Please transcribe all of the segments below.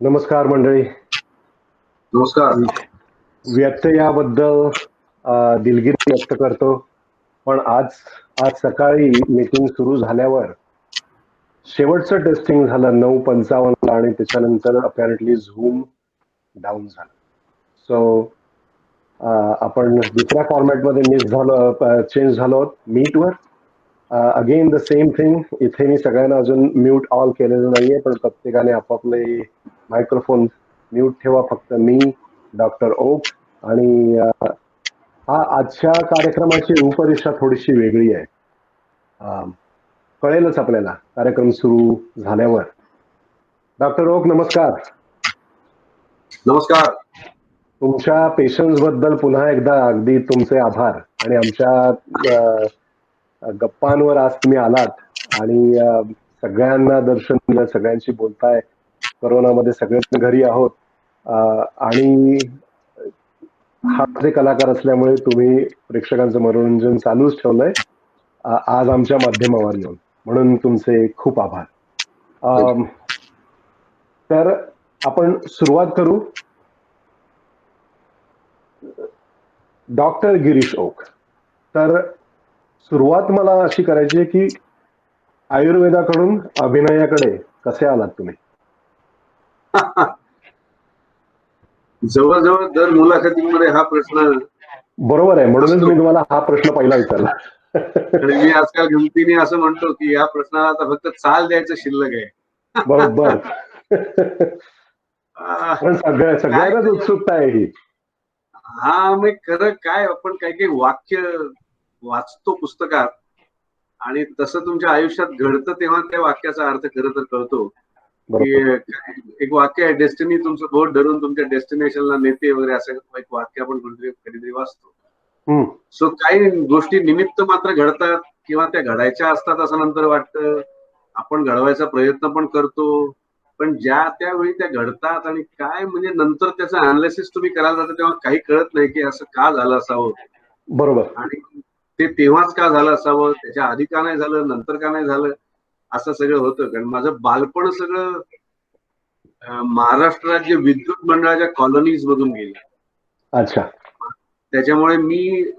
नमस्कार मंडळी. नमस्कार. व्यत्ययाबद्दल दिलगिरी व्यक्त करतो. पण आज आज सकाळी मीटिंग सुरू झाल्यावर शेवटचं टेस्टिंग झालं 9:55 आणि त्याच्यानंतर अपॅरेंटली झूम डाऊन झालं. सो आपण दुसऱ्या फॉर्मॅटमध्ये चेंज झालो मीटवर. Again the same thing. इथे मी सगळ्यांना अजून म्यूट ऑल केलेलं नाहीये, पण प्रत्येकाने आपापले मायक्रोफोन म्यूट ठेवा. फक्त मी, डॉक्टर ओक आणि हा आजच्या कार्यक्रमाची रूपरेषा थोडीशी वेगळी आहे. कळेलच आपल्याला कार्यक्रम सुरू झाल्यावर. डॉक्टर ओक नमस्कार. नमस्कार. तुमच्या पेशन्स बद्दल पुन्हा एकदा अगदी तुमचे आभार. आणि आमच्या गप्पांवर आज तुम्ही आलात आणि सगळ्यांना दर्शन दिलं, सगळ्यांशी बोलताय. कोरोनामध्ये सगळे घरी आहोत आणि हाचे कलाकार असल्यामुळे तुम्ही प्रेक्षकांचं मनोरंजन चालूच ठेवलंय आज आमच्या माध्यमावर येऊन, म्हणून तुमचे खूप आभार. तर आपण सुरुवात करू. डॉक्टर गिरीश ओक, तर सुरुवात मला अशी करायची आहे की आयुर्वेदाकडून अभिनयाकडे कसे आलात तुम्ही? जवळजवळ दर मुलाखतीमध्ये हा प्रश्न. बरोबर आहे, म्हणूनच मी तुम्हाला हा प्रश्न पहिला विचारला. आणि मी आजकाल गमतीने असं म्हणतो की या प्रश्नाला आता फक्त चाल द्यायचं शिल्लक आहे. बरोबर. पण काय सगळ्यांनाच उत्सुकता आहे ही. हा मग खरं काय, आपण काही काही वाक्य वाचतो पुस्तकात आणि तसं तुमच्या आयुष्यात घडतं तेव्हा त्या वाक्याचा अर्थ खरं तर कळतो. की एक वाक्य आहे, डेस्टिनी तुमचं बोट धरून तुमच्या डेस्टिनेशनला नेते वगैरे, असं एक वाक्य आपण कधीतरी वाचतो. सो काही गोष्टी निमित्त मात्र घडतात किंवा त्या घडायच्या असतात असं नंतर वाटतं. आपण घडवायचा प्रयत्न पण करतो, पण ज्या त्यावेळी त्या घडतात आणि काय म्हणजे नंतर त्याचं अनालिसिस तुम्ही करायला जाता तेव्हा काही कळत नाही की असं का झालं असावं. बरोबर. आणि ते तेव्हाच का झालं असावं, त्याच्या आधी का नाही झालं, नंतर का नाही झालं, असं सगळं होतं. कारण माझं बालपण सगळं महाराष्ट्र राज्य विद्युत मंडळाच्या कॉलनीज मधून गेले. अच्छा. त्याच्यामुळे मी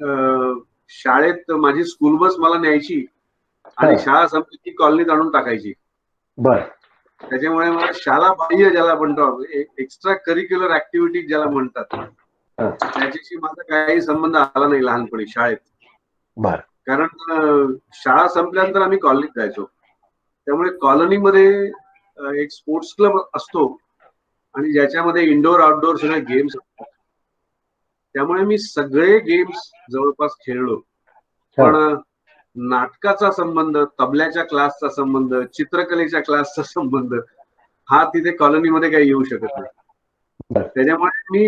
शाळेत माझी स्कूल बस मला न्यायची आणि शाळा संपली की कॉलनीत आणून टाकायची. बर. त्याच्यामुळे मला शाळा बाह्य ज्याला म्हणतो, एक्स्ट्रा करिक्युलर ऍक्टिव्हिटीज ज्याला म्हणतात, त्याच्याशी माझा काही संबंध आला नाही लहानपणी शाळेत. बर. कारण शाळा संपल्यानंतर आम्ही कॉलनीत जायचो. त्यामुळे कॉलनीमध्ये एक स्पोर्ट्स क्लब असतो आणि ज्याच्यामध्ये इंडोर आउटडोर सगळे गेम्स असतात. त्यामुळे मी सगळे गेम्स जवळपास खेळलो. पण नाटकाचा संबंध, तबल्याच्या क्लासचा संबंध, चित्रकलेच्या क्लासचा संबंध हा तिथे कॉलनीमध्ये काही येऊ शकत नाही. त्याच्यामुळे मी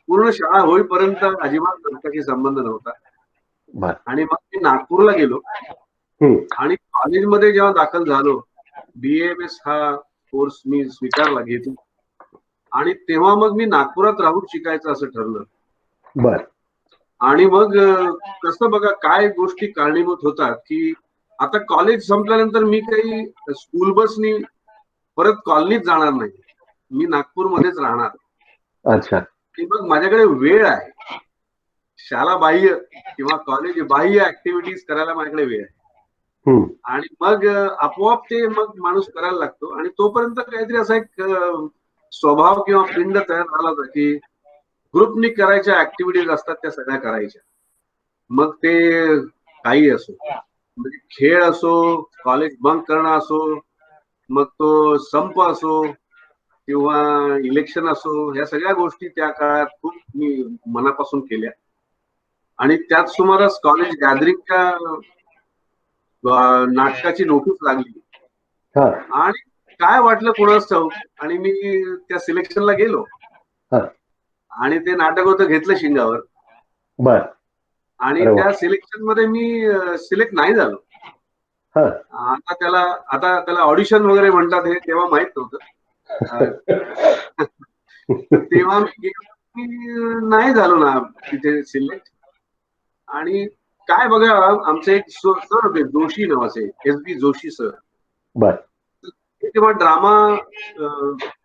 पूर्ण शाळा होईपर्यंत अजिबात नाटकाशी संबंध नव्हता. आणि मग मी नागपूरला गेलो आणि कॉलेजमध्ये जेव्हा दाखल झालो, BAMS हा कोर्स मी स्वीकारला, घेतला. आणि तेव्हा मग मी नागपुरात राहून शिकायचं असं ठरलं. बर. आणि मग कसं बघा, काय गोष्टी कारणीभूत होतात की आता कॉलेज संपल्यानंतर मी काही स्कूल बसनी परत कॉलनीत जाणार नाही, मी नागपूरमध्येच राहणार. अच्छा. मग माझ्याकडे वेळ आहे, शाळा बाह्य किंवा कॉलेज बाह्य ऍक्टिव्हिटीज करायला माझ्याकडे वेळ आहे. आणि मग आपोआप ते मग माणूस करायला लागतो. आणि तोपर्यंत काहीतरी असा एक स्वभाव किंवा पिंड तयार झाला होता की ग्रुपनी करायच्या ऍक्टिव्हिटीज असतात त्या सगळ्या करायच्या. मग ते काही असो, म्हणजे खेळ असो, कॉलेज बंक करणं असो, मग तो संप असो किंवा इलेक्शन असो, या सगळ्या गोष्टी त्या काळात खूप मी मनापासून केल्या. आणि त्याच सुमारास कॉलेज गॅदरिंगच्या नाटकाची नोटीस लागली आणि काय वाटलं कोणाच ठाऊक, आणि मी त्या सिलेक्शनला गेलो आणि ते नाटक होतं घेतलं शिंगावर. बर. आणि त्या सिलेक्शन मध्ये मी सिलेक्ट नाही झालो. आता त्याला ऑडिशन वगैरे म्हणतात, हे तेव्हा माहित नव्हतं. तेव्हा मी नाही झालो ना तिथे सिलेक्ट. आणि काय बघा, आमचे एक सर होते जोशी नावाचे, SB जोशी सर. बर. तेव्हा ड्रामा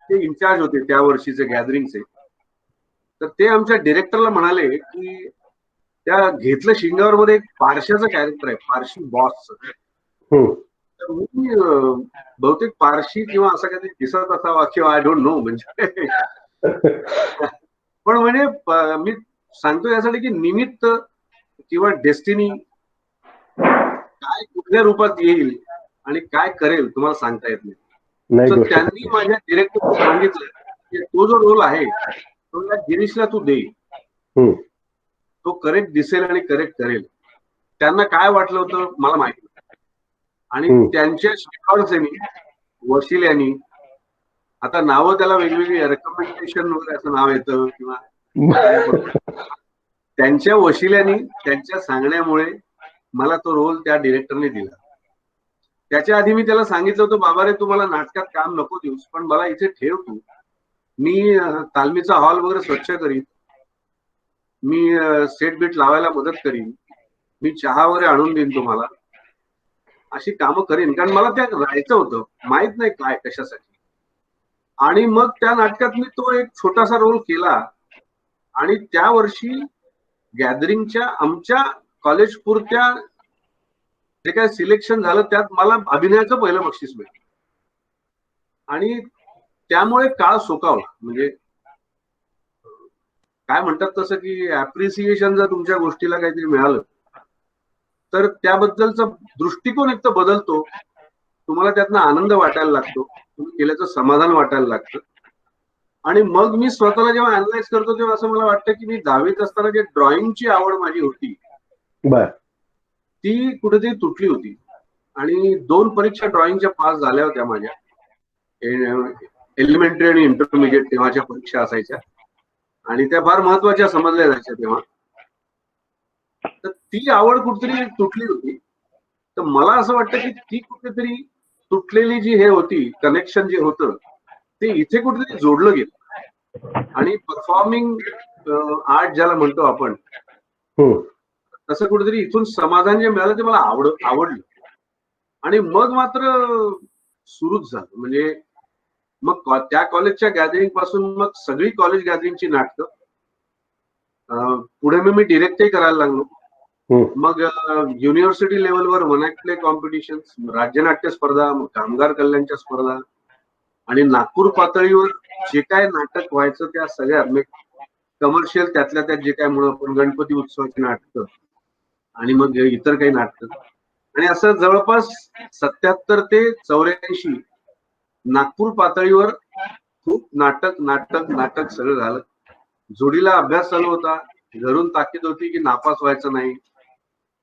ते इन्चार्ज होते त्या वर्षीचे गॅदरिंगचे. तर ते आमच्या डिरेक्टरला म्हणाले की त्या घेतलं शिंगावर मध्ये एक पारशाचं कॅरेक्टर आहे, पारशी बॉसचं. तर मी बहुतेक पारशी किंवा असं काहीतरी दिसत असावा किंवा आय डोंट नो, म्हणजे पण म्हणजे मी सांगतो यासाठी की निमित्त किंवा डेस्टिनी काय कुठल्या रूपात येईल आणि काय करेल तुम्हाला सांगता येत नाही. तर त्यांनी माझ्या डिरेक्टरला सांगितलं की तो जो रोल आहे तो या गिरीशला तू दे, तो करेक्ट दिसेल आणि करेक्ट करेल. त्यांना काय वाटलं होतं मला माहिती नाही. आणि त्यांच्या शिफारसीने वशिल्यानी, आता नावं त्याला वेगवेगळी, रेकमेंडेशन वगैरे असं नाव येतं किंवा त्यांच्या वशिल्यानी, त्यांच्या सांगण्यामुळे मला तो रोल त्या डिरेक्टरने दिला. त्याच्या आधी मी त्याला सांगितलं होतं, बाबा रे तू मला नाटकात काम नको देऊस, पण मला इथे ठेव तू, मी तालमीचा हॉल वगैरे स्वच्छ करीन, मी सेट बीट लावायला मदत करीन, मी चहा वगैरे आणून देईन तुम्हाला, अशी कामं करीन, कारण मला त्या राहायचं होतं, माहित नाही काय कशासाठी. आणि मग त्या नाटकात मी तो एक छोटासा रोल केला. आणि त्या वर्षी गॅदरिंगच्या आमच्या कॉलेज पुरत्या जे काय सिलेक्शन झालं त्यात मला अभिनयाचं पहिलं बक्षीस मिळालं. आणि त्यामुळे काळ सोकावला. म्हणजे काय म्हणतात तसं की ऍप्रिसिएशन जर तुमच्या गोष्टीला काहीतरी मिळालं तर त्याबद्दलचा दृष्टिकोन एक तर बदलतो, तुम्हाला त्यातनं आनंद वाटायला लागतो, तुम्ही केल्याचं समाधान वाटायला लागतं. आणि मग मी स्वतःला जेव्हा अनालाइज करतो तेव्हा असं मला वाटतं की मी 10वीत असताना जे ड्रॉइंगची आवड माझी होती ती कुठेतरी तुटली होती. आणि 2 परीक्षा ड्रॉइंगच्या पास झाल्या होत्या माझ्या, एलिमेंटरी आणि इंटरमिजिएट तेव्हाच्या परीक्षा असायच्या आणि त्या फार महत्वाच्या समजल्या जायच्या तेव्हा. तर ती आवड कुठेतरी तुटली होती. तर मला असं वाटतं की ती कुठेतरी तुटलेली जी हे होती, कनेक्शन जे होतं ते इथे कुठेतरी जोडलं गेलं. आणि परफॉर्मिंग आर्ट ज्याला म्हणतो आपण, तसं कुठेतरी इथून समाधान जे मिळालं ते मला आवडलं. आणि मग मात्र सुरूच झालं. म्हणजे मग त्या कॉलेजच्या गॅदरिंग पासून मग सगळी कॉलेज गॅदरिंगची नाटकं, पुढे मी डिरेक्टही करायला लागलो. मग युनिव्हर्सिटी लेवलवर वन ऍक्ट प्ले कॉम्पिटिशन, राज्यनाट्य स्पर्धा, कामगार कल्याणच्या स्पर्धा, आणि नागपूर पातळीवर जे काय नाटक व्हायचं त्या सगळ्या कमर्शियल त्यातल्या त्यात जे काय म्हणून गणपती उत्सवाची नाटकं आणि मग इतर काही नाटकं, आणि असं जवळपास 77 ते 84 नागपूर पातळीवर खूप नाटक नाटक नाटक सगळं झालं. जोडीला अभ्यास चालू होता, घरून ताकीद होती की नापास व्हायचं नाही,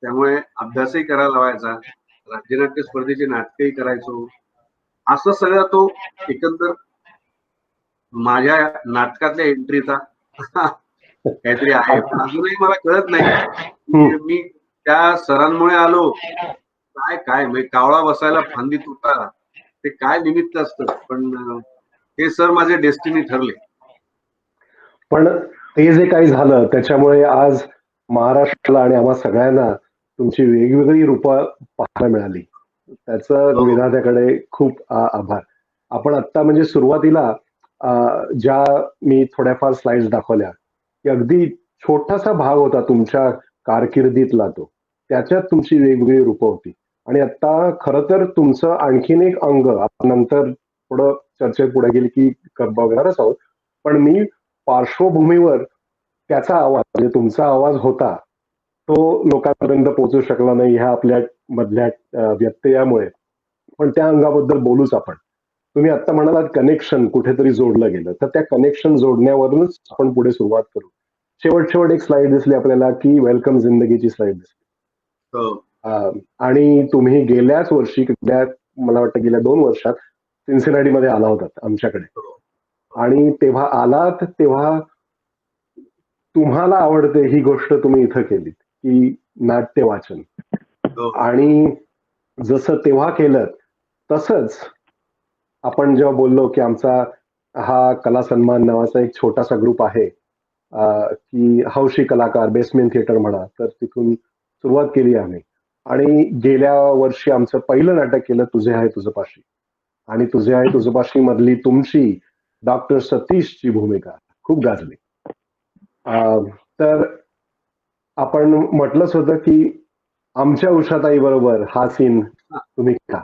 त्यामुळे अभ्यासही करायला लावायचा, राज्यनाट्य स्पर्धेची नाटकही करायचो. असं सगळं तो एकंदर माझ्या नाटकातल्या एंट्रीचा काहीतरी आहे. पण अजूनही मला कळत नाही मी त्या सरांमुळे आलो काय काय, म्हणजे कावळा बसायला फांदी तुटा ते काय निमित्त असतं, पण ते सर माझे डेस्टिनी ठरले. पण ते जे काही झालं त्याच्यामुळे आज महाराष्ट्राला आणि आम्हा सगळ्यांना तुमची वेगवेगळी रूपं पाहायला मिळाली. त्याचं विधात्याकडे खूप आभार. आपण आता म्हणजे सुरुवातीला ज्या मी थोड्याफार स्लाइड्स दाखवल्या की अगदी छोटासा भाग होता तुमच्या कारकिर्दीतला तो, त्याच्यात तुमची वेगवेगळी रूपं होती. आणि आता खरं तर तुमचं आणखीन एक अंग आपण नंतर थोडं चर्चेत पुढे गेली की बघणारच आहोत. पण मी पार्श्वभूमीवर त्याचा आवाज म्हणजे तुमचा आवाज होता तो लोकांपर्यंत पोहोचू शकला नाही ह्या आपल्या मधल्या व्यत्ययामुळे, पण त्या अंगाबद्दल बोलूच आपण. तुम्ही आता म्हणालात कनेक्शन कुठेतरी जोडलं गेलं, तर त्या कनेक्शन जोडण्यावरूनच आपण पुढे सुरुवात करू. शेवट एक स्लाइड दिसली आपल्याला की वेलकम जिंदगीची स्लाइड दिसली. आणि तुम्ही गेल्याच वर्षी मला वाटतं गेल्या 2 वर्षात सिन्सिनाटी मध्ये आला होतात आमच्याकडे. आणि तेव्हा आलात तेव्हा तुम्हाला आवडते ही गोष्ट तुम्ही इथं केली की नाट्य वाचन. आणि जसं तेव्हा केलं तसंच आपण जेव्हा बोललो की आमचा हा कला सन्मान नावाचा एक छोटासा ग्रुप आहे की हौशी कलाकार बेसमेंट थिएटर म्हणा, तर तिथून सुरुवात केली आम्ही. आणि गेल्या वर्षी आमचं पहिलं नाटक केलं तुझे आहे तुझपाशी. आणि तुझे आहे तुझपाशी मधली तुमची डॉक्टर सतीशची भूमिका खूप गाजली. तर आपण म्हटलंच होतं की आमच्या उषाताई बरोबर हा सीन तुम्ही का,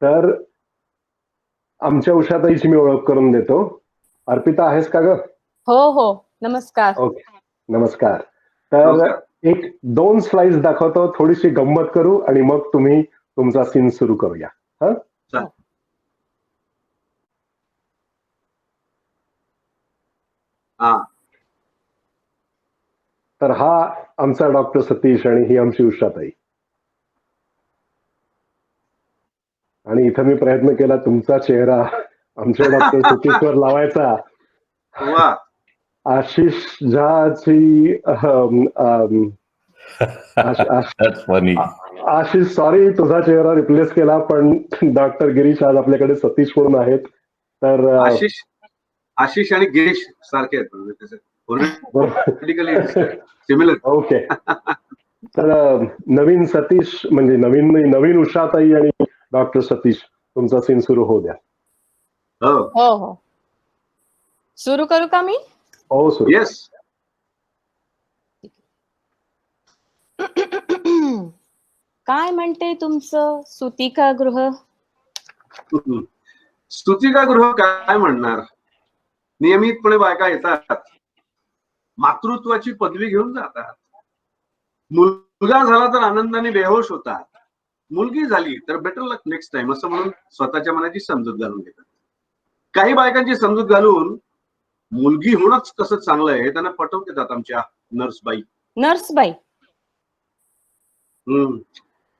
तर आमच्या उषाताईची मी ओळख करून देतो. अर्पिता आहेस का ग? हो हो, नमस्कार. ओके, नमस्कार. तर एक 2 स्लाइड्स दाखवतो, थोडीशी गंमत करू आणि मग तुम्ही तुमचा सीन सुरू करूया. तर हा आमचा डॉक्टर सतीश आणि ही आमची उषाताई. आणि इथं मी प्रयत्न केला तुमचा चेहरा आमच्या डॉक्टर सतीशवर लावायचा. आशिष झाची आशिष, सॉरी तुझा चेहरा रिप्लेस केला, पण डॉक्टर गिरीश आज आपल्याकडे सतीश म्हणून आहेत. तर आशिष आणि गिरीश सारखे आहेत, सिमिलर. ओके. तर नवीन सतीश म्हणजे नवीन उषाताई आणि डॉक्टर सतीश, तुमचा सीन सुरू होऊ द्या. हो हो, सुरू करू का मी? हो सुरू. येस. काय म्हणते तुमचं स्तुतिकागृह? स्तुतिकागृह काय म्हणणार, नियमितपणे बायका येतात, मातृत्वाची पदवी घेऊन जातात, मुलगा झाला तर आनंदाने बेहोश होतात, मुलगी झाली तर बेटर लक नेक्स्ट टाइम असं म्हणून स्वतःच्या मनाची समजूत घालून घेतात. काही बायकांची समजूत घालून मुलगी होणंच कसं चांगलं आहे हे त्यांना पटवून देतात आमच्या नर्सबाई.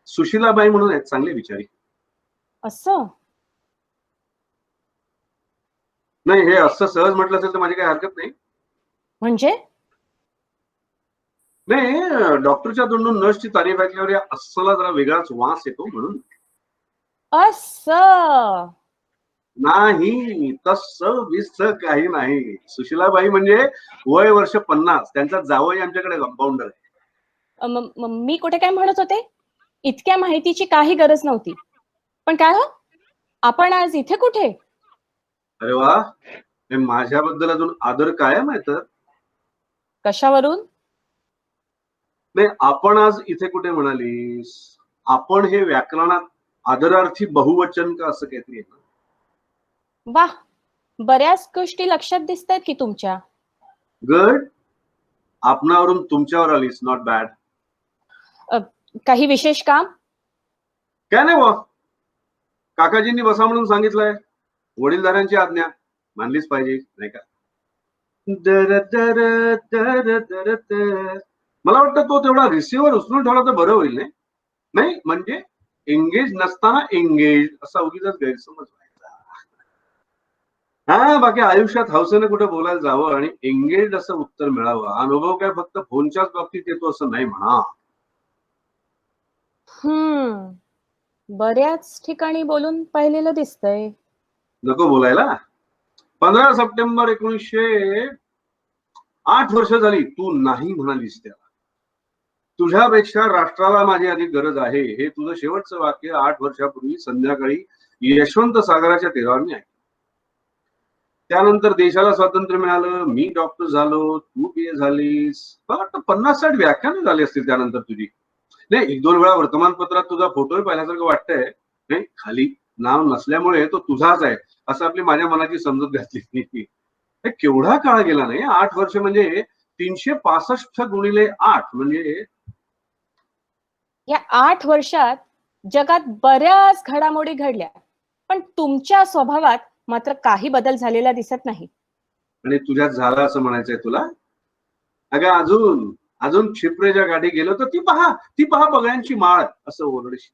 सुशीलाबाई म्हणून आहेत, चांगले विचारी. असं नाही, हे असं सहज म्हटलं असेल तर माझी काही हरकत नाही. म्हणजे नाही, डॉक्टरच्या तोंडून नर्सची तारीफ ऐकल्यावर या अस्सला जरा वेगळाच वास येतो म्हणून. असं नाही, तसं विसं काही नाही. सुशीलाबाई म्हणजे वय वर्ष 50, त्यांचा जावई आमच्याकडे कंपाऊंडर आहे. मी कुठे काय म्हणत होते, इतक्या माहितीची काही गरज नव्हती. पण काय हो, आपण आज इथे कुठे? अरे वा, माझ्याबद्दल अजून आदर कायम आहे तर. कशावरून? नाही, आपण आज इथे कुठे म्हणालीस? आपण हे व्याकरणात आदरार्थी बहुवचन का असं काहीतरी आहे ना? वाह, बऱ्याच गोष्टी लक्षात दिसतात की तुमच्या. गुड. आपणावरून तुमच्यावर आलीस, नॉट बॅड. काही विशेष काम? काय नाही वा, काकाजींनी बसा म्हणून सांगितलंय, वडीलधाऱ्यांची आज्ञा मानलीच पाहिजे नाही का? दर दर दर दर दर. मला वाटतं तो तेवढा रिसिव्हर उचलून ठेवला तर बरं होईल. नाही म्हणजे एंगेज नसताना एंगेज असा उगीच गैरसमज व्हायचा. हा, बाकी आयुष्यात हौसेने कुठे बोलायला जावं आणि एंगेज असं उत्तर मिळावं, अनुभव काय फक्त फोनच्याच बाबतीत येतो असं नाही म्हणा. बऱ्याच ठिकाणी बोलून पाहिलेलं दिसतंय. नको बोलायला. 15 सप्टेंबर 1908 वर्ष झाली तू नाही म्हणालीस त्याला. तुझ्यापेक्षा राष्ट्राला माझी अधिक गरज आहे हे तुझं शेवटचं वाक्य 8 वर्षापूर्वी संध्याकाळी यशवंत सागराच्या तीरावर मी ऐकलं. त्यानंतर देशाला स्वातंत्र्य मिळालं, मी डॉक्टर झालो, तू बीए झालीस. मला वाटतं 50-60 व्याख्यानं झाली असतील त्यानंतर तुझी. नाही, 1-2 वेळा वर्तमानपत्रात तुझा फोटोही पाहिल्यासारखं वाटतंय. नाही, खाली नाव नसल्यामुळे तो तुझाच आहे असं आपली माझ्या मनाची समजूत घातली. केवढा काळ गेला नाही, 8 वर्ष म्हणजे 365 गुणिले 8 म्हणजे. या 8 वर्षात जगात बऱ्याच घडामोडी घडल्या, पण तुमच्या स्वभावात मात्र काही बदल झालेला दिसत नाही. आणि तुझ्यात झाला असं म्हणायचंय तुला? अगं अजून क्षिप्रेच्या गाठी गेलो तर ती पहा बगळ्यांची माळ असं ओरडशील.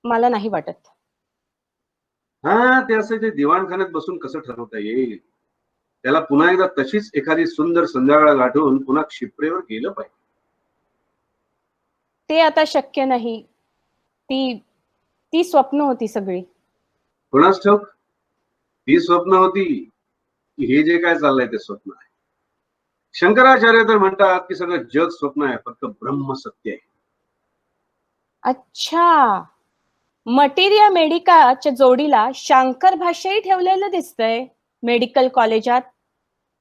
मला नाही वाटत. हा, ते असं ते दिवाणखान्यात बसून कसं ठरवता येईल? त्याला पुन्हा एकदा तशीच एखादी सुंदर संध्याकाळ गाठून पुन्हा क्षिप्रेवर गेलं पाहिजे. ते आता शक्य नाही. ती स्वप्न होती सगळी. कोणाच ठाऊक, ती स्वप्न होती की हे जे काय चाललंय ते स्वप्न आहे. शंकराचार्य तर म्हणतात की सगळं जग स्वप्न आहे, फक्त ब्रह्म सत्य आहे. अच्छा, मटेरिया मेडिकाच्या जोडीला शांकर भाष्यही ठेवलेलं दिसतंय. मेडिकल कॉलेजात?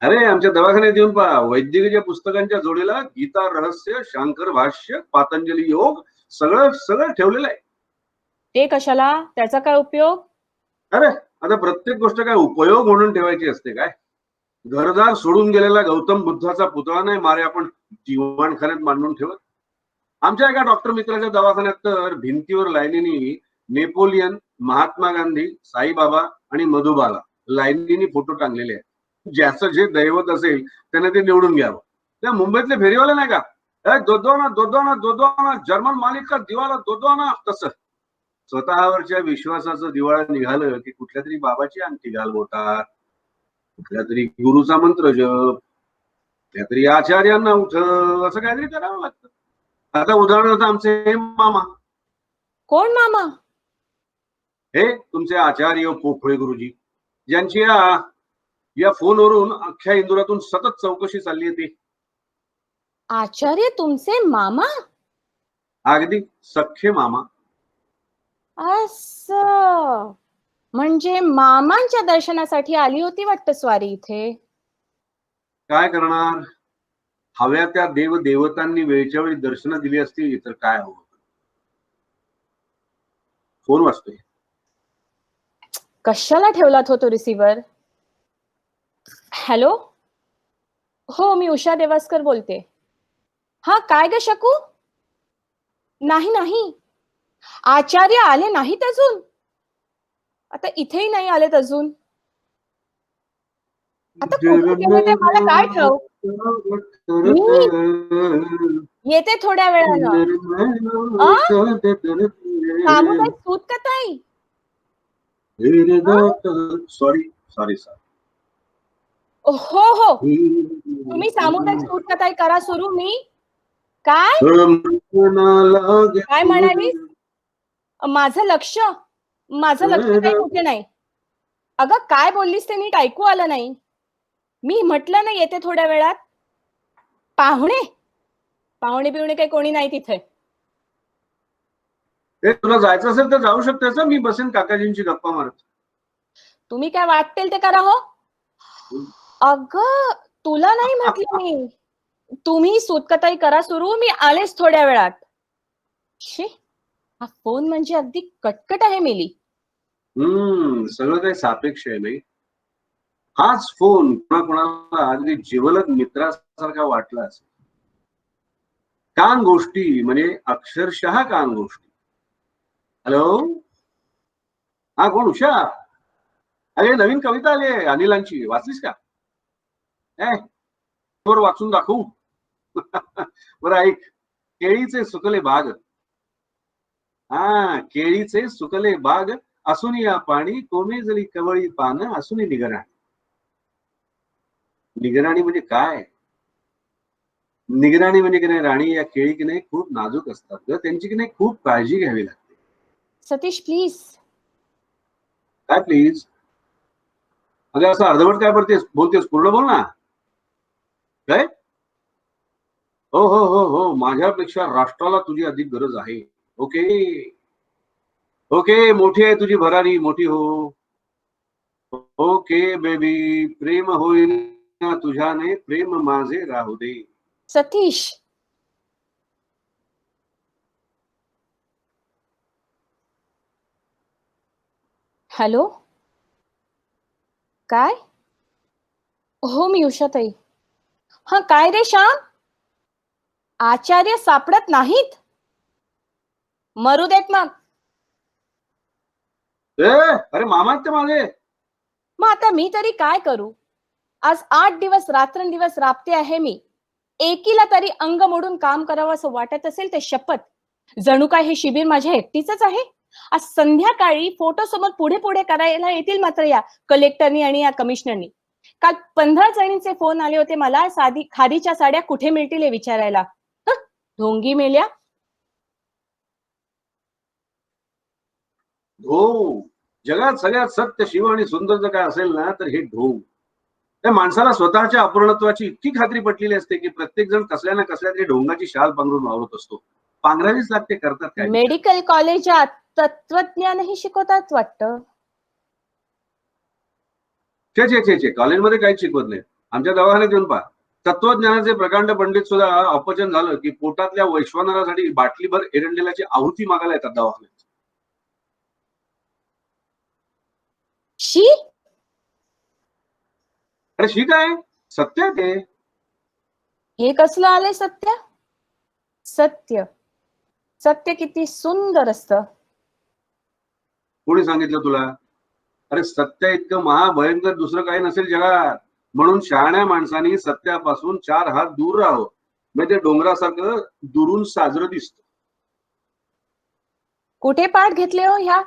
अरे आमच्या दवाखान्यात येऊन पहा, वैद्यकीय पुस्तकांच्या जोडीला गीता रहस्य, शांकर भाष्य, पातंजली योग सगळं सगळं ठेवलेलं आहे. ते कशाला? त्याचा काय उपयोग? अरे आता प्रत्येक गोष्ट काय उपयोग म्हणून ठेवायची असते काय? घरदार सोडून गेलेला गौतम बुद्धाचा पुतळा नाही मारे आपण दिवाणखान्यात मांडून ठेवत. आमच्या एका डॉक्टर मित्राच्या दवाखान्यात तर भिंतीवर लाईनीनी नेपोलियन, महात्मा गांधी, साईबाबा आणि मधुबाला लाईनीनी फोटो टांगलेले आहेत. ज्याचं जे दैवत असेल त्याने ते निवडून घ्यावं. त्या मुंबईतले फेरीवाले नाही का, दोदोना दोदोना दोदोना, जर्मन मालिक का दिवाला दोदोना, तसं स्वतःवरच्या विश्वासाचं दिवाळा निघालं की कुठल्या तरी बाबाची अंगठी घाल बोटात, कुठल्या तरी गुरुचा मंत्र जप, कुठल्या तरी आचार्यांना उठ, असं काहीतरी करावं लागतं. आता उदाहरणार्थ आमचे हे मामा. कोण मामा? हे तुमचे आचार्य पोफळे गुरुजी, ज्यांची या फोनवरून अख्ख्या इंदुरातून सतत चौकशी चालली होती. आचार्य तुमचे मामा? अगदी सख्खे मामा. असं म्हणजे मामांच्या दर्शनासाठी आली होती वाटतं स्वारी इथे. काय करणार, हव्या त्या देव देवतांनी वेळच्या वेळी दर्शनं दिली असती तर काय हवं. फोन वाजतोय. कशाला ठेवलात हो तो रिसिव्हर? हॅलो, हो मी उषा देवास्कर बोलते. हा काय ग शकू? नाही नाही, आचार्य आले नाहीत अजून. आता इथेही नाही आलेत अजून. आता कुठे गेले ते मला काय ठाऊ. मी येते थोड्या वेळानं. सामुदायिक सूत का ताई? Sorry sorry sorry. हो हो, तुम्ही सामुदायिक सूत कथाई करा सुरू. मी काय काय म्हणाली? माझं लक्ष काही कुठे नाही. अगं काय बोललीस ते नीट ऐकू आलं नाही. मी म्हटलं ना येते थोड्या वेळात. पाहुणे पाहुणे बिवणे काही कोणी नाही तिथे. तुला जायचं असेल तर जाऊ शकतेस, मी बसेन काकाजींची गप्पा मारत. तुम्ही काय वाटतील ते करा हो. अगं तुला नाही म्हटलं मी. तुम्ही सूतकताई करा सुरू, मी आलेच थोड्या वेळात. शी, हा फोन म्हणजे अगदी कटकट आहे मेली. सगळं काही सापेक्ष आहे नाही. हाच फोन कोणाला अगदी जिवलग मित्रासारखा वाटला असेल. कान गोष्टी म्हणजे अक्षरशः कान गोष्टी. हॅलो, हा कोण? उषा? अरे नवीन कविता आली आहे अनिलांची, वाचलीस का? वाचून दाखवू? बरं ऐक. केळीचे सुकले बाग, केळीचे सुकले बाग असून या पाणी, कोमेजली कवळी पान असून निगराणी. निगराणी म्हणजे काय? निगराणी म्हणजे की नाही राणी, या केळी की नाही खूप नाजूक असतात ग, त्यांची की नाही खूप काळजी घ्यावी लागते. सतीश प्लीज. काय प्लीज? अगं असं अर्धवट काय बोलतेस, पूर्ण बोल ना. काय? हो हो हो हो, माझ्यापेक्षा राष्ट्राला तुझी अधिक गरज आहे. ओके ओके, मोठी आहे तुझी भरारी, मोठी हो. ओके बेबी, प्रेम होईल ना तुझ्याने, प्रेम माझे राहू दे. सतीश, हॅलो, काय? हो मी उषाताई. हा काय रे श्याम, आचार्य सापडत नाहीत? मरू देत मग. अरे मामा ते माझे. मग आता मी तरी काय करू? आज 8 दिवस रात्रंदिवस राबते आहे मी. एकीला तरी अंग मोडून काम करावं असं वाटत असेल ते शपथ. जणू काय हे शिबिर माझ्या एकटीच आहे. आज संध्याकाळी फोटो समोर पुढे पुढे करायला येतील मात्र या कलेक्टरनी आणि या कमिशनरनी. काल 15 जणींचे फोन आले होते मला साधी खादीच्या साड्या कुठे मिळतील हे विचारायला. ढोंगी मेल्या. ढोंग. जगात सगळ्यात सत्य, शिव आणि सुंदर जर काय असेल ना तर हे ढोंग. त्या माणसाला स्वतःच्या अपूर्णत्वाची इतकी खात्री पटलेली असते की प्रत्येक जण कसल्या ना कसल्या तरी ढोंगाची शाल पांघरून वावरत असतो. पांघरावीच लागते, करतात काय? मेडिकल कॉलेजात तत्वज्ञानही शिकवतात वाटतं. छे छे छे छे, कॉलेजमध्ये काहीच शिकवत नाही. आमच्या दवाखान्यात येऊन पहा, तत्वज्ञानाचे प्रकांड पंडित सुद्धा अपचन झालं की पोटातल्या वैश्वानरासाठी बाटलीभर एरंडेलाची आहुती मागायला येतात दवाखान्यात. शी. अरे शी काय, सत्य आहे ते. हे कसलं आलंय सत्य? सत्य सत्य किती सुंदर असतं. कोणी सांगितलं तुला? अरे सत्य इतकं महाभयंकर दुसरं काही नसेल जगात. म्हणून शहाण्या माणसांनी सत्यापासून 4 हात दूर राहावं. म्हणजे ते डोंगरासारखं दुरून साजरं दिसतं. कुठे पाठ घेतले हो ह्या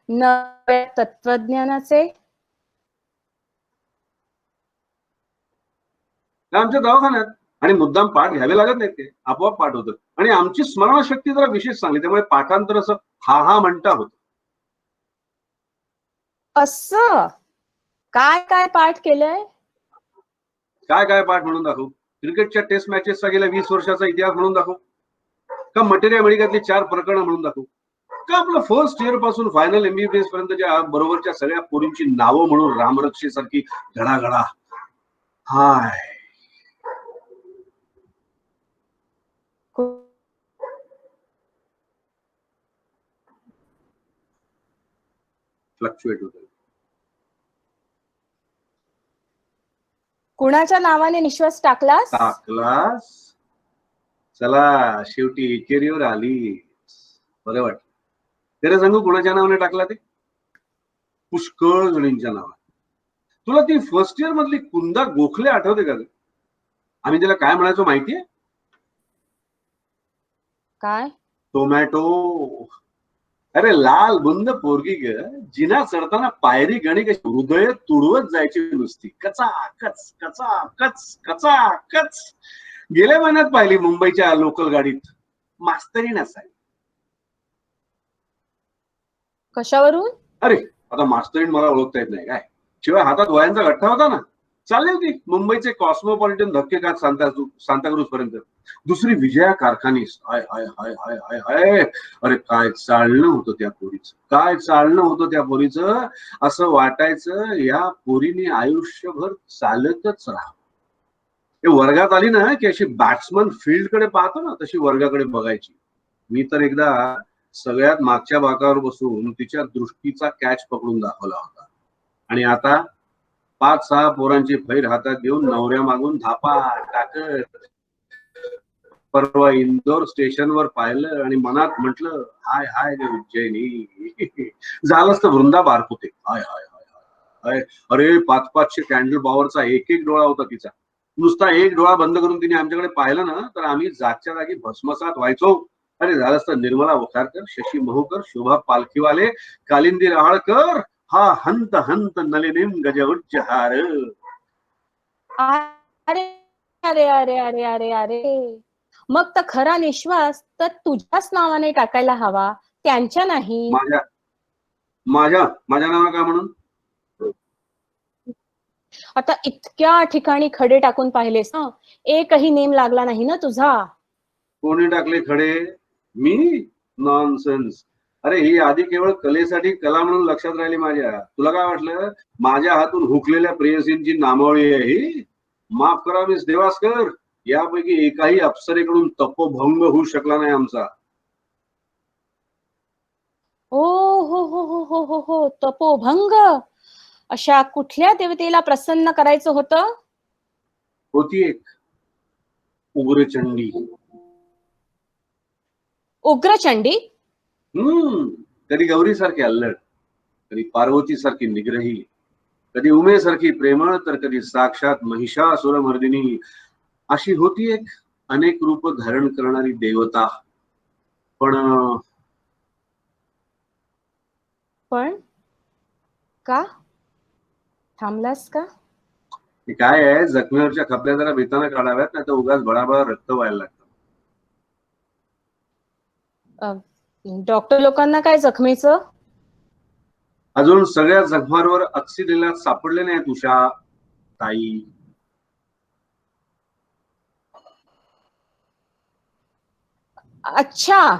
नव्या तत्वज्ञानाचे? आमच्या दवाखान्यात. आणि मुद्दाम पाठ घ्यावे लागत नाहीत, ते आपोआप पाठ होतं. आणि आमची स्मरणशक्ती जरा विशेष चांगली, त्यामुळे पाठांतर असं हा हा म्हणता होतं. असं काय काय पाठ केलंय? काय काय पाठ म्हणून दाखवू? क्रिकेटच्या टेस्ट मॅचेसचा गेल्या 20 वर्षाचा इतिहास म्हणून दाखवू? का मटेरिया मेडिकलची 4 प्रकरणं म्हणून दाखवू? का आपलं फर्स्ट इयर पासून फायनल MBBS पर्यंतच्या बरोबरच्या सगळ्या पोरींची नावं म्हणून रामरक्षेसारखी घडाघडा? हाय, फ्लक्च्युएट होतं. कुणाच्या नावाने निश्वास टाकलास? टाकलास? चला शेवटी एकेरीवर आली. बरं वाटलं. त्याला सांगू कुणाच्या नावाने टाकला ते? पुष्कळ जणींच्या नावाने. तुला ती फर्स्ट इयर मधली कुंदा गोखले आठवते का? आम्ही त्याला काय म्हणायचो माहितीये? काय? टोमॅटो. अरे लाल बुंद पोरगी ग, जिना चढताना पायरी गणी कशी हृदय तुडवत जायची नुसती. कचा कच कचा कच कचा कच. गेल्या महिन्यात पाहिली मुंबईच्या लोकल गाडीत. मास्तरीण असाय. कशावरून? अरे आता मास्तरीण मला ओळखता येत नाही काय, शिवाय हातात वयांचा गठ्ठा होता ना. चालली होती मुंबईचे कॉस्मोपॉलिटन धक्के का सांताक्रूज पर्यंत. दुसरी विजया कारखानीस. हाय हाय हाय हाय हाय हाय. अरे काय चालणं होतं त्या पोरीचं, काय चालणं होतं त्या पोरीचं. असं वाटायचं या पोरीने आयुष्यभर चालतच राहावं. हे वर्गात आली ना की अशी बॅट्समन फील्डकडे पाहतो ना तशी वर्गाकडे बघायची. मी तर एकदा सगळ्यात मागच्या बाकावर बसून तिच्या दृष्टीचा कॅच पकडून दाखवला होता. आणि आता 5-6 पोरांची फैर हातात घेऊन नवऱ्या मागून धापा टाकत. परवा इंदोर स्टेशनवर पाहिलं आणि मनात म्हटलं हाय हाय रे उज्जैनी. झालंच तर वृंदा बारपुते. हाय हाय हाय हाय. अरे 500-500 कॅन्डल पॉवरचा एक डोळा होता तिचा. नुसता एक डोळा बंद करून तिने आमच्याकडे पाहिलं ना तर आम्ही जागच्या जागी भस्मसात व्हायचो. अरे झालंच तर निर्मला वखारकर, शशी महोकर, शोभा पालखीवाले, कालिंदी रहाळकर, हा हंत हंत नलिनीम गज उच्चहार. अरे अरे अरे अरे अरे अरे, मग तर खरा निश्वास तर तुझ्याच नावाने टाकायला हवा, त्यांच्या नाही. माझ्या माझ्या माझ्या नावा का म्हणून? आता इतक्या ठिकाणी खडे टाकून पाहिलेस ना, एकही नेम लागला नाही ना तुझा. कोणी टाकले खडे? मी? नॉनसेन्स. अरे ही आधी केवळ कलेसाठी कला म्हणून लक्षात राहिली माझ्या. तुला काय वाटलं माझ्या हातून हुकलेल्या प्रेयसींची नामावळी आहे ही? माफ करा मिस देवास्कर, यापैकी एकाही अप्सरेकडून तपोभंग होऊ शकला नाही आमचा. ओ हो हो हो हो हो हो, तपोभंग. अशा कुठल्या देवतेला प्रसन्न करायचं होतं? होती एक उग्रचंडी. उग्रचंडी? कधी गौरी सारखी अल्लड, कधी पार्वती सारखी निग्रही, कधी उमेसारखी प्रेमळ, तर कधी साक्षात महिषासुरमर्दिनी. अशी होती एक अनेक रूप धारण करणारी देवता. पण पण का थांबलास का? काय आहे, जखमेवरच्या खपल्या जरा भीतानं काढाव्यात, नाही तर उगाच बळाबळा रक्त व्हायला लागतं. डॉक्टर लोकांना काय जखमेचं? अजून सगळ्या जखमांवर अक्सिडेला सापडले नाही तुषा ताई. अच्छा,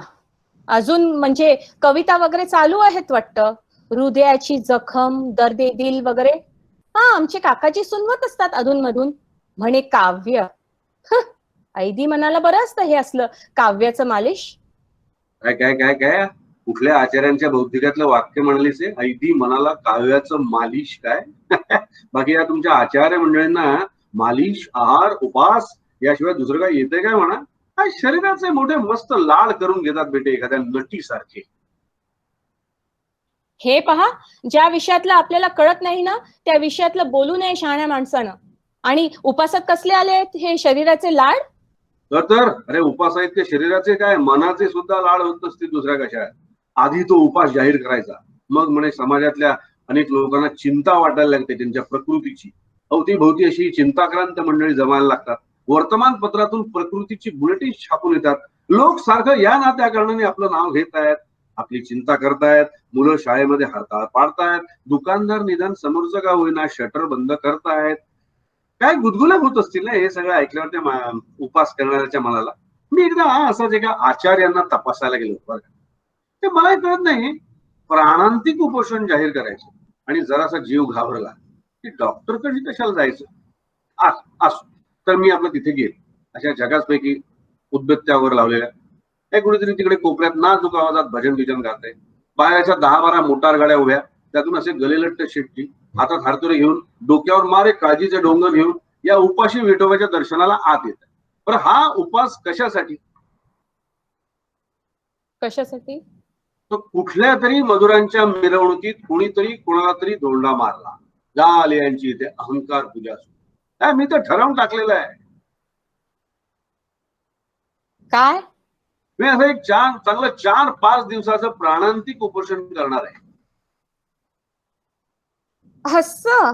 अजून म्हणजे कविता वगैरे चालू आहेत वाटतं. हृदयाची जखम, दर्दे दिल वगैरे. हा, आमचे काकाजी सुनवत असतात अधूनमधून. म्हणे काव्य. ऐदी मनाला बरं असतं हे असलं काव्याचं मालिश. काय काय काय काय कुठल्या आचार्यांच्या बौद्धिकातलं वाक्य म्हणालीस हे? ऐदी मनाला काव्याचं मालिश काय? बाकी या तुमच्या आचार्य मंडळींना मालिश, आहार, उपास याशिवाय दुसरं काय येतंय काय म्हणा? काय शरीराचे मोठे मस्त लाड करून घेतात बेटे एखाद्या नटीसारखे. हे पहा, ज्या विषयातलं आपल्याला कळत नाही ना त्या विषयातलं बोलू नये शहाण्या माणसानं. आणि उपासात कसले आले आहेत हे शरीराचे लाड? तर अरे उपास आहेत ते शरीराचे काय मनाचे सुद्धा लाड होत नसतील दुसऱ्या कशा. आधी तो उपास जाहीर करायचा, मग म्हणे समाजातल्या अनेक लोकांना चिंता वाटायला लागते त्यांच्या प्रकृतीची. अवतीभोवती अशी चिंताक्रांत मंडळी जमायला लागतात. वर्तमानपत्रातून प्रकृतीची बुलेटिन छापून येतात. लोक सारखं या ना त्या कारणाने आपलं नाव घेत आहेत, आपली चिंता करतायत. मुलं शाळेमध्ये हरताळ पाडतायत. दुकानदार निदान समोरचं का होईना शटर बंद करतायत. काय गुदगुल्या होत असतील ना हे सगळं ऐकल्यावर त्या उपास करणाऱ्याच्या मनाला. मी एकदा असंच एका आचार्यांना तपासायला गेलो बरं का. ते मला कळत नाही, प्राणांतिक उपोषण जाहीर करायचं आणि जरासा जीव घाबरला की डॉक्टर कडे कशाला जायचं. असो, तर मी आपलं तिथे गेलो. अशा जगाचपैकी उद्बत्त्यावर लावलेल्या हे कुणीतरी तिकडे कोपऱ्यात नाजूक आवाजात भजन बिजन गाते. बाहेरच्या 10-12 मोटार गाड्या उभ्या, त्यातून असे गलेलट्ट शेट्टी हातात हारतुरे घेऊन डोक्यावर मारे काळजीचे डोंगर घेऊन या उपाशी विठोबाच्या दर्शनाला आत येत. पण हा उपास कशासाठी? कशासाठी? तो कुठल्या तरी मजुरांच्या मिरवणुकीत कुणीतरी कुणाला तरी दोंडा मारला. झाले यांची इथे अहंकार पूजा काय. मी तर ठरवून टाकलेलं आहे, काय? मी असं एक चांगलं 4-5 दिवसाचं प्राणांतिक उपोषण करणार आहे. असं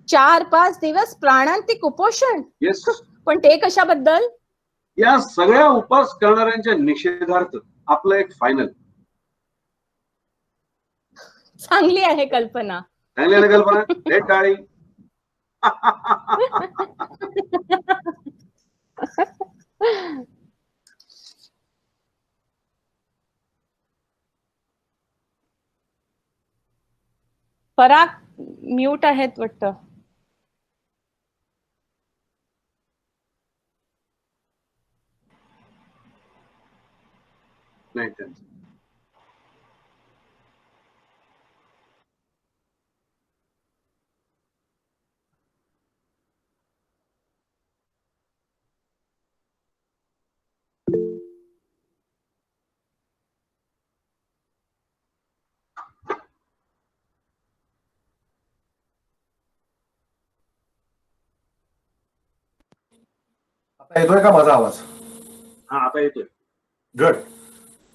4-5 दिवस प्राणांतिक उपोषण? येस. पण ते कशाबद्दल? या सगळ्या उपास करणाऱ्यांच्या निषेधार्थ आपलं एक फायनल. चांगली आहे कल्पना. चांगली आहे कल्पना. हे टाळी. पराग म्यूट आहेत वाटतं. नाही त्यांचं. आता येतोय का माझा आवाज? हा आता येतोय. गुड.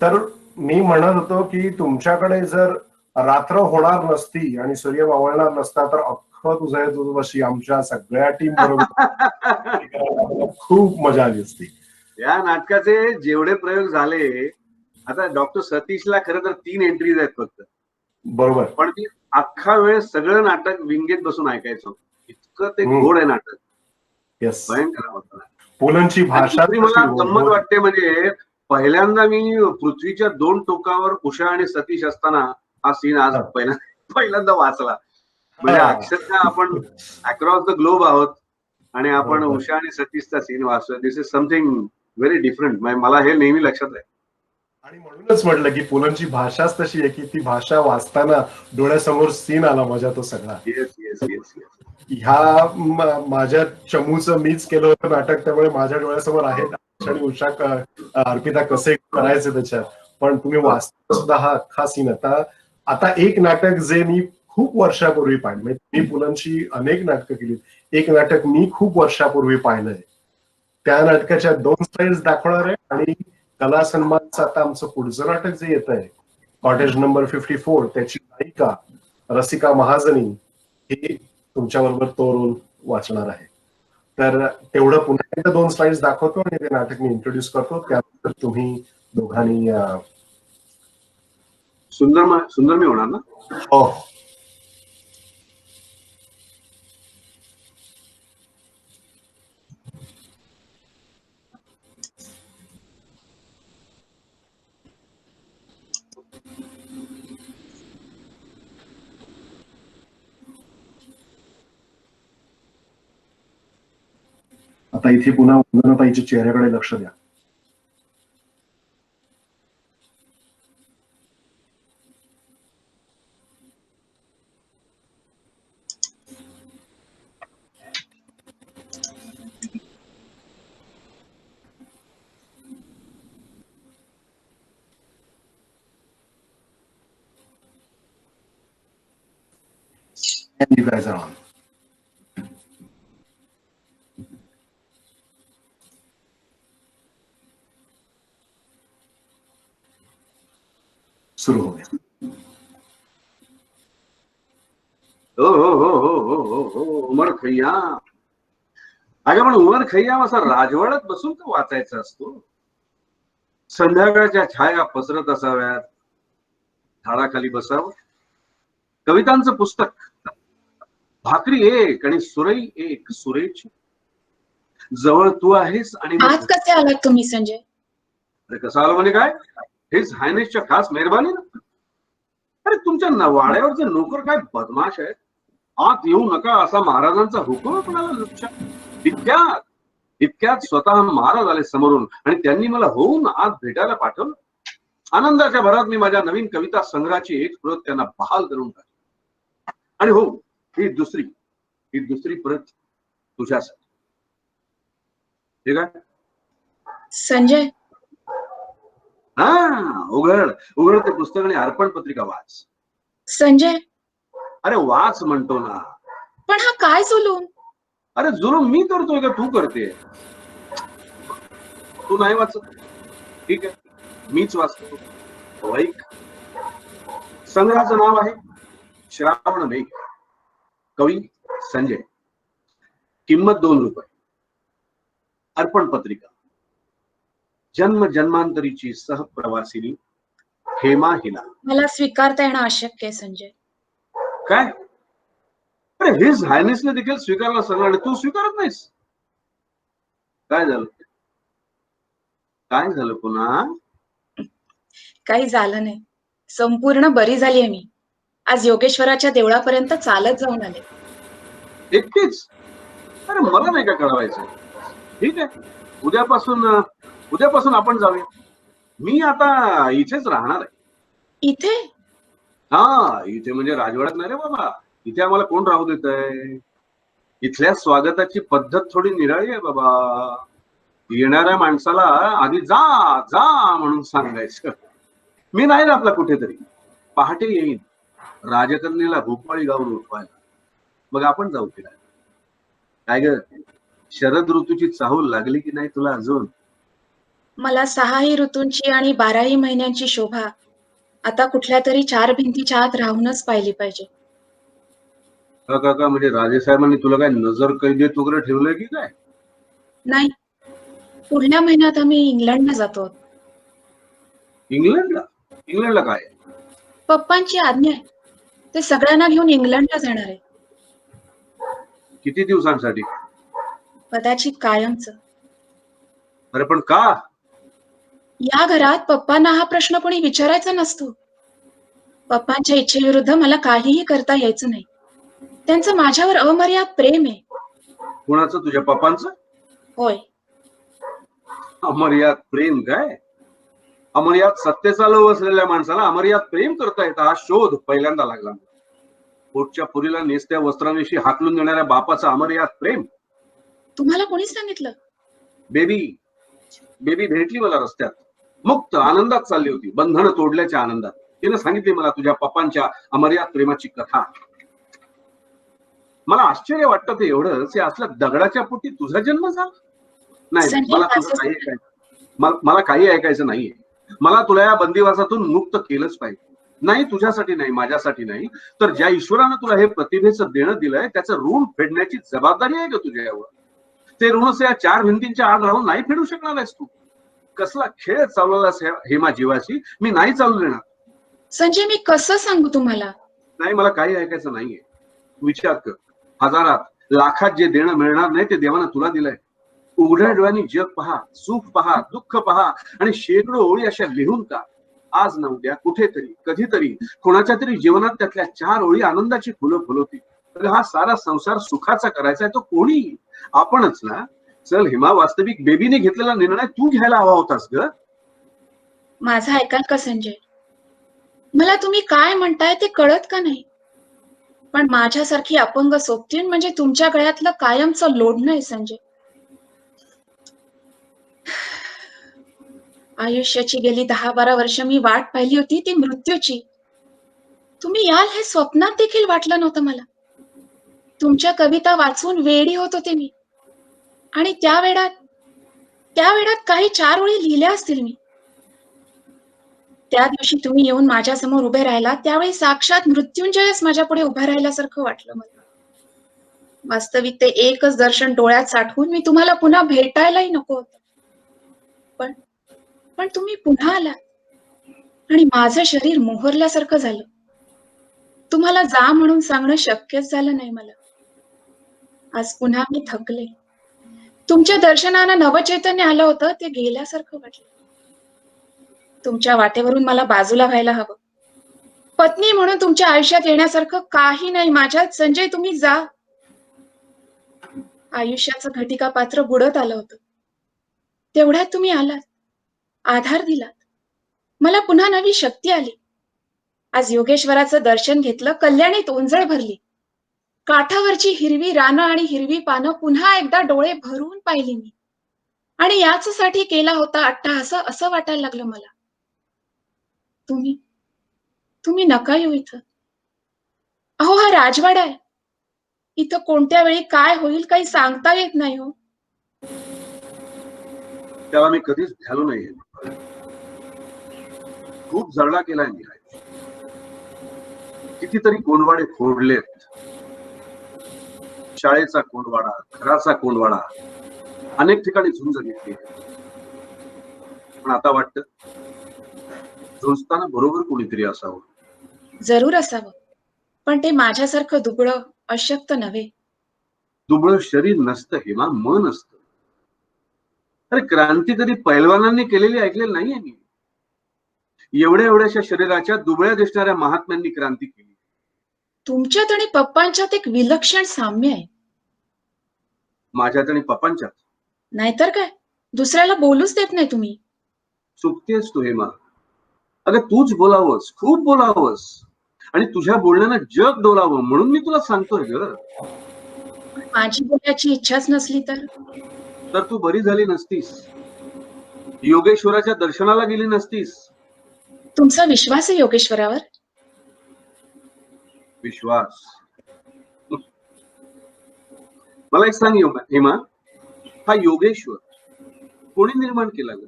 तर मी म्हणत होतो की तुमच्याकडे जर रात्र होणार नसती आणि सूर्य मावळणार नसता तर अख्खं तुझं वर्षी आमच्या सगळ्या टीम बरोबर खूप मजा आली असती. या नाटकाचे जेवढे प्रयोग झाले, आता डॉक्टर सतीशला खरं तर 3 एंट्रीज आहेत फक्त. बरोबर. पण ती अख्खा वेळ सगळं नाटक विंगेत बसून ऐकायचो. इतकं ते गोड आहे नाटक. येस. भयंकर होतं. पुलंची भाषा मला गंमत वाटते म्हणजे पहिल्यांदा मी पृथ्वीच्या 2 टोकावर उषा आणि सतीश असताना हा सीन आज पहिल्यांदा वाचला. म्हणजे अक्षरशः आपण अक्रॉस द ग्लोब आहोत आणि आपण उषा आणि सतीशचा सीन वाचतोय. दिस इज समथिंग व्हेरी डिफरंट. मला हे नेहमी लक्षात आहे. आणि म्हणूनच म्हटलं की पुलंची भाषाच तशी आहे की ती भाषा वाचताना डोळ्यासमोर सीन आला माझ्या तो सगळा. Yes yes yes yes. ह्या माझ्या चमूचं मीच केलं होतं नाटक, त्यामुळे माझ्या डोळ्यासमोर आहेत आणि उषा अर्पिता कसे करायचे त्याच्यात. पण तुम्ही वाचता सुद्धा हा अख्खा सीन. आता एक नाटक जे मी खूप वर्षापूर्वी पाहिलं, म्हणजे मी पुलंची अनेक नाटकं केली, एक नाटक मी खूप वर्षापूर्वी पाहिलंय. त्या नाटकाच्या 2 स्लाइड्स दाखवणार आहे आणि कला सन्मानचं आता आमचं पुढचं नाटक जे येत आहे कॉटेज नंबर 54 त्याची नायिका रसिका महाजनी ही तुमच्या बरोबर तो रोल वाचणार आहे. तर तेवढं पुन्हा एकदा 2 स्लाइड्स दाखवतो आणि ते नाटक मी इंट्रोड्यूस करतो. त्यानंतर तुम्ही दोघांनी सुंदर मी होणार ना? हो. आता इथे पुन्हा वंदनाताईच्या चेहऱ्याकडे लक्ष द्या. And you guys are on. सुरू हो गया. हो उमर खय्याम. अगं पण उमर खय्याम असा राजवाड्यात बसून का वाचायचा असतो? संध्याकाळच्या छाया पसरत असाव्यात, झाडाखाली बसावं, कवितांचं पुस्तक, भाकरी एक आणि सुरई एक सुरेची, जवळ तू आहेस आणि आज कसे आलात तुम्ही संजय? अरे कसं आलं म्हणजे काय? हिज हायनेसच्या खास मेहरबानी ना. अरे तुमच्या वाड्यावरचे नोकर काय बदमाश आहेत. आत येऊ नका असा महाराजांचा हुकूम कोणाला लक्षात. इतक्यात स्वतः महाराज आले समोरून आणि त्यांनी मला होऊन आत भेटायला पाठवलं. आनंदाच्या भरात मी माझ्या नवीन कविता संग्रहाची एक प्रत त्यांना बहाल करून टाकली. आणि हो, ही दुसरी प्रत तुझ्यासाठी. ठीक आहे संजय? हा, उघड ते पुस्तक आणि अर्पण पत्रिका वाच. संजय अरे वाच म्हणतो ना. पण हा काय जुलूम? अरे जुलूम मी करतोय का तू करते? तू नाही वाचत, ठीक आहे, मीच वाचतो. ऐक, संग्रहाचं नाव आहे श्रावण मेघ, कवी संजय, किंमत 2 रुपये. अर्पण पत्रिका, जन्म जन्मांतरीची सहप्रवासिनी हेमा हिला. मला स्वीकारता येणं अशक्य आहे संजय. काय? अरे हिज हायनेसने देखील स्वीकारला सगळं आणि तू स्वीकारत नाहीस. काय झालं पुन्हा? काही झालं नाही, संपूर्ण बरी झाली आहे मी. आज योगेश्वराच्या देवळापर्यंत चालत जाऊन आले. एकटीच? अरे मला नाही का कळवायचं. ठीक आहे, उद्यापासून आपण जाऊया. मी आता इथेच राहणार आहे. इथे? हा, इथे म्हणजे राजवाड्यात नाही रे बाबा. इथे आम्हाला कोण राहू देत आहे? इथल्या स्वागताची पद्धत थोडी निराळी आहे बाबा. येणाऱ्या माणसाला आधी जा जा म्हणून सांगायचं. मी नाही राहतला कुठेतरी. पहाटे येईन राजकन्येला भोपाळी गाऊन उठवायला, मग आपण जाऊ फिरायला. काय ग, शरद ऋतूची चाहूल लागली की नाही तुला अजून? मला 6ही ऋतूंची आणि 12ही महिन्यांची शोभा आता कुठल्या तरी 4 भिंतीच्या आत राहूनच पाहिली पाहिजे. काका म्हणजे राजेसाहेबांनी तुला काय नजर कैदेत वगैरे ठेवलंय की काय? नाही, पुढल्या महिन्यात आम्ही इंग्लंडला जातो. इंग्लंडला काय? पप्पांची आज्ञा आहे, ते सगळ्यांना घेऊन इंग्लंडला जाणार आहे. किती दिवसांसाठी? कदाचित कायमचं. अरे पण का? या घरात पप्पांना हा प्रश्न कोणी विचारायचा नसतो. पप्पांच्या इच्छेविरुद्ध मला काहीही करता यायचं नाही. त्यांचं माझ्यावर अमर्याद प्रेम आहे. कोणाचं? तुझ्या पप्पांचं? होय. अमर्याद प्रेम काय? अमर्याद सत्तेचा लोभ असलेल्या माणसाला अमर्याद प्रेम करता येतं हा शोध पहिल्यांदा लागला. पोटच्या पुरीला नेसत्या वस्त्रांविषयी हाकलून देणाऱ्या बापाचं अमर्याद प्रेम. तुम्हाला कोणी सांगितलं? बेबी भेटली मला रस्त्यात, मुक्त आनंदात चालली होती, बंधन तोडल्याच्या आनंदात. तिने सांगितली मला तुझ्या पप्पांच्या अमर्याद प्रेमाची कथा. मला आश्चर्य वाटतं ते एवढंच, हे असल्या दगडाच्या पोटी तुझा जन्म झाला. नाही, मला काही ऐकायचं नाहीये. मला तुला या बंदिवासातून मुक्त केलंच पाहिजे. नाही तुझ्यासाठी नाही, माझ्यासाठी नाही, तर ज्या ईश्वरानं तुला हे प्रतिभेचं देणं दिलंय त्याचं ऋण फेडण्याची जबाबदारी आहे का तुझ्यावर? ते ऋण या 4 भिंतींच्या आत राहून नाही फेडू शकणार आहेस तू. कसला खेळ चालवलास हेमा जीवाशी, मी नाही चालू देणार. संजय, मी कसं सांगू तुम्हाला? नाही, मला काही ऐकायचं नाहीये. विचार कर, हजारात लाखात जे देणं मिळणार नाही ते देवानं तुला दिलंय. उघड्या डोळ्यांनी जग पहा, सुख पहा, दुःख पहा आणि शेकडो ओळी अशा लिहून का. आज न उद्या कुठेतरी कधीतरी कोणाच्या तरी जीवनात त्यातल्या 4 ओळी आनंदाची फुलं फुलवतील. तर हा सारा संसार सुखाचा करायचा आहे तो कोणी? आपणच ना. चल हेमा, वास्तविक बेबीने घेतलेला निर्णय तू घ्यायला हवा होतास ग. माझं ऐकाल का संजय? मला तुम्ही काय म्हणताय ते कळत का नाही? पण माझ्यासारखी अपंग सोबतीण म्हणजे तुमच्या गळ्यातलं कायमचं लोढणं आहे संजय. आयुष्याची गेली 10-12 वर्ष मी वाट पाहिली होती ती मृत्यूची. तुम्ही याल हे स्वप्नात देखील वाटलं नव्हतं मला. तुमच्या कविता वाचून वेडी होत होते मी. आणि त्या वेळात काही 4 ओळी लिहिल्या असतील मी. त्या दिवशी तुम्ही येऊन माझ्यासमोर उभे राहिला त्यावेळी साक्षात मृत्युंजयच माझ्या पुढे उभा राहिल्यासारखं वाटलं मला. वास्तविक ते एकच दर्शन डोळ्यात साठवून मी तुम्हाला पुन्हा भेटायलाही नको होतं. पण तुम्ही पुन्हा आलात आणि माझं शरीर मोहरल्यासारखं झालं. तुम्हाला जा म्हणून सांगणं शक्यच झालं नाही मला. आज पुन्हा मी थकले. तुमच्या दर्शनानं नवचैतन्य आलं होतं ते गेल्यासारखं वाटलं. तुमच्या वाटेवरून मला बाजूला व्हायला हवं. पत्नी म्हणून तुमच्या आयुष्यात येण्यासारखं काही नाही माझ्यात. संजय तुम्ही जा. आयुष्याचं घटिका पात्र बुडत आलं होतं. तेवढ्यात तुम्ही आलात, आधार दिलात. मला पुन्हा नवी शक्ती आली. आज योगेश्वराचं दर्शन घेतलं, कल्याणीत ओंजळ भरली. काठावरची हिरवी रानं आणि हिरवी पानं पुन्हा एकदा डोळे भरून पाहिली मी. आणि याचसाठी केला होता अट्टहास असं वाटायला लागलं मला. तुम्ही नका येऊ इथं. अहो हा राजवाडा आहे. इथं कोणत्या वेळी काय होईल काही सांगता येत नाही हो. त्याला मी कधीच झालो नाही. खूप जळला केलाय मी. कितीतरी कोंडवाडे फोडलेत. शाळेचा कोंडवाडा, घराचा कोंडवाडा, अनेक ठिकाणी झुंज घेतली. पण आता वाटतं झुंजताना बरोबर कोणीतरी असावं. जरूर असावं, पण ते माझ्यासारखं दुबळं अशक्त नव्हे. दुबळं शरीर नसतं हेमा, मन असतं. अरे क्रांती कधी पैलवानांनी केलेली ऐकलेली नाहीये मी. एवढ्याशा शरीराच्या दुबळ्या दिसणाऱ्या महात्म्यांनी क्रांती केली. तुमच्यात आणि पप्पांच्यात एक विलक्षण साम्य आहे. माझ्यात आणि पप्पांच्यात? नाहीतर काय, दुसऱ्याला बोलूच देत नाही तुम्ही. चुकतेस तू हेमा. अगं तूच बोलावंस, खूप बोलावंस, आणि तुझ्या बोलण्यानं जग डोलावं म्हणून मी तुला सांगतोय ग. माझी बोलायची इच्छाच नसली तर तू बरी झाली नसतीस, योगेश्वराच्या दर्शनाला गेली नसतीस. तुमचा विश्वास आहे योगेश्वरावर? विश्वास? मला एक सांग हेमा, हा योगेश्वर कोणी निर्माण केला ग?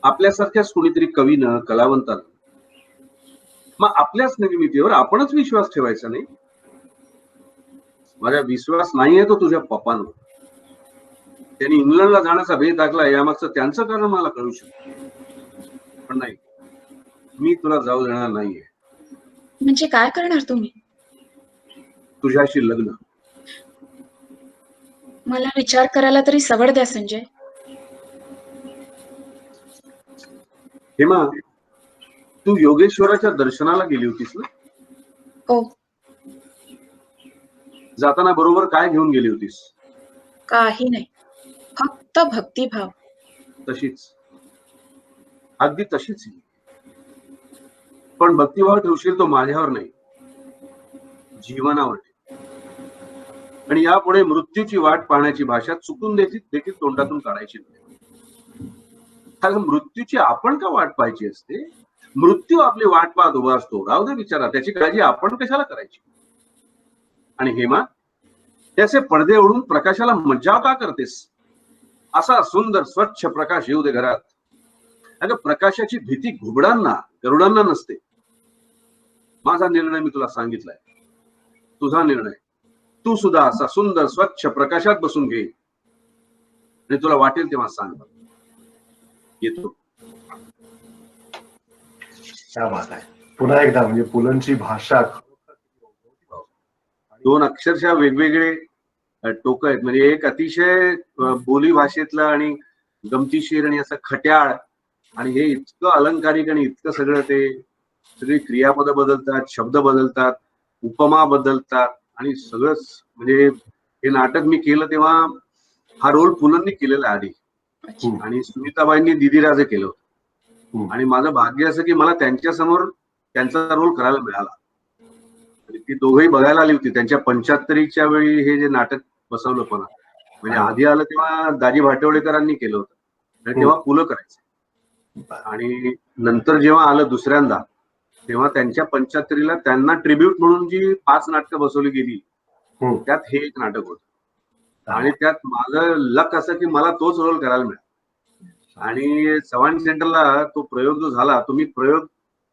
आपल्यासारख्याच कोणीतरी कवीनं, कलावंतानं. मग आपल्याच निर्मितीवर आपणच विश्वास ठेवायचा नाही? माझा विश्वास नाहीये तो तुझ्या पप्पांवर. त्यांनी इंग्लंडला जाण्याचा भेद टाकला यामागचं त्यांचं कारण मला कळू शकतं. पण नाही, मी तुला जाऊ देणार नाहीये. म्हणजे काय करणार तुम्ही? तुझ्याशी लग्न. मला विचार करायला तरी सवड द्या संजय. हेमा, तू योगेश्वराच्या दर्शनाला गेली होतीस ना? हो. जाताना बरोबर काय घेऊन गेली होतीस? काही नाही, फक्त भक्तिभाव. तशीच, अगदी तशीच. पण भक्तिभाव ठेवशील तो माझ्यावर नाही, जीवनावर ठेव. आणि यापुढे मृत्यूची वाट पाहण्याची भाषा चुकून देखील तोंडातून काढायची नाही. कारण मृत्यूची आपण का वाट पाहायची असते? मृत्यू आपली वाट पाहत उभा असतो. राहू दे बिचारा, त्याची काळजी आपण कशाला करायची? आणि हेमा, त्याचे पडदे ओढून प्रकाशाला मज्जाव का करतेस? असा सुंदर स्वच्छ प्रकाश येऊ दे घरात. अगं प्रकाशाची भीती घुबडांना, गरुडांना नसते. माझा निर्णय मी तुला सांगितलाय. तुझा निर्णय. तू सुद्धा असा सुंदर स्वच्छ प्रकाशात बसून घे आणि तुला वाटेल तेव्हा सांग. येतो. क्या बात आहे. पुन्हा एकदा म्हणजे पुलंची भाषा. 2 अक्षरशः वेगवेगळे टोक आहेत. म्हणजे एक अतिशय बोली भाषेतला आणि गमतीशीर आणि असं खट्याळ, आणि हे इतकं अलंकारिक आणि इतकं सगळं, ते सगळी क्रियापद बदलतात, शब्द बदलतात, उपमा बदलतात, आणि सगळंच. म्हणजे हे नाटक मी केलं तेव्हा हा रोल पुलंनी केलेला आधी आणि सुनीताबाईंनी दिदीराजे केलं होतं. आणि माझं भाग्य असं की मला त्यांच्यासमोर त्यांचा रोल करायला मिळाला. आणि ती दोघंही बघायला आली होती त्यांच्या 75च्या वेळी हे जे नाटक बसवलं पण म्हणजे आधी आलं तेव्हा दाजी भाटवडेकरांनी केलं होतं आणि तेव्हा पुलं करायचं. आणि नंतर जेव्हा आलं दुसऱ्यांदा तेव्हा त्यांच्या 75ला त्यांना ट्रिब्यूट म्हणून जी 5 नाटकं बसवली गेली त्यात हे एक नाटक होतं. आणि त्यात माझं लक असं की मला तोच रोल करायला मिळाला. आणि चव्हाण सेंटरला तो प्रयोग जो झाला तो मी प्रयोग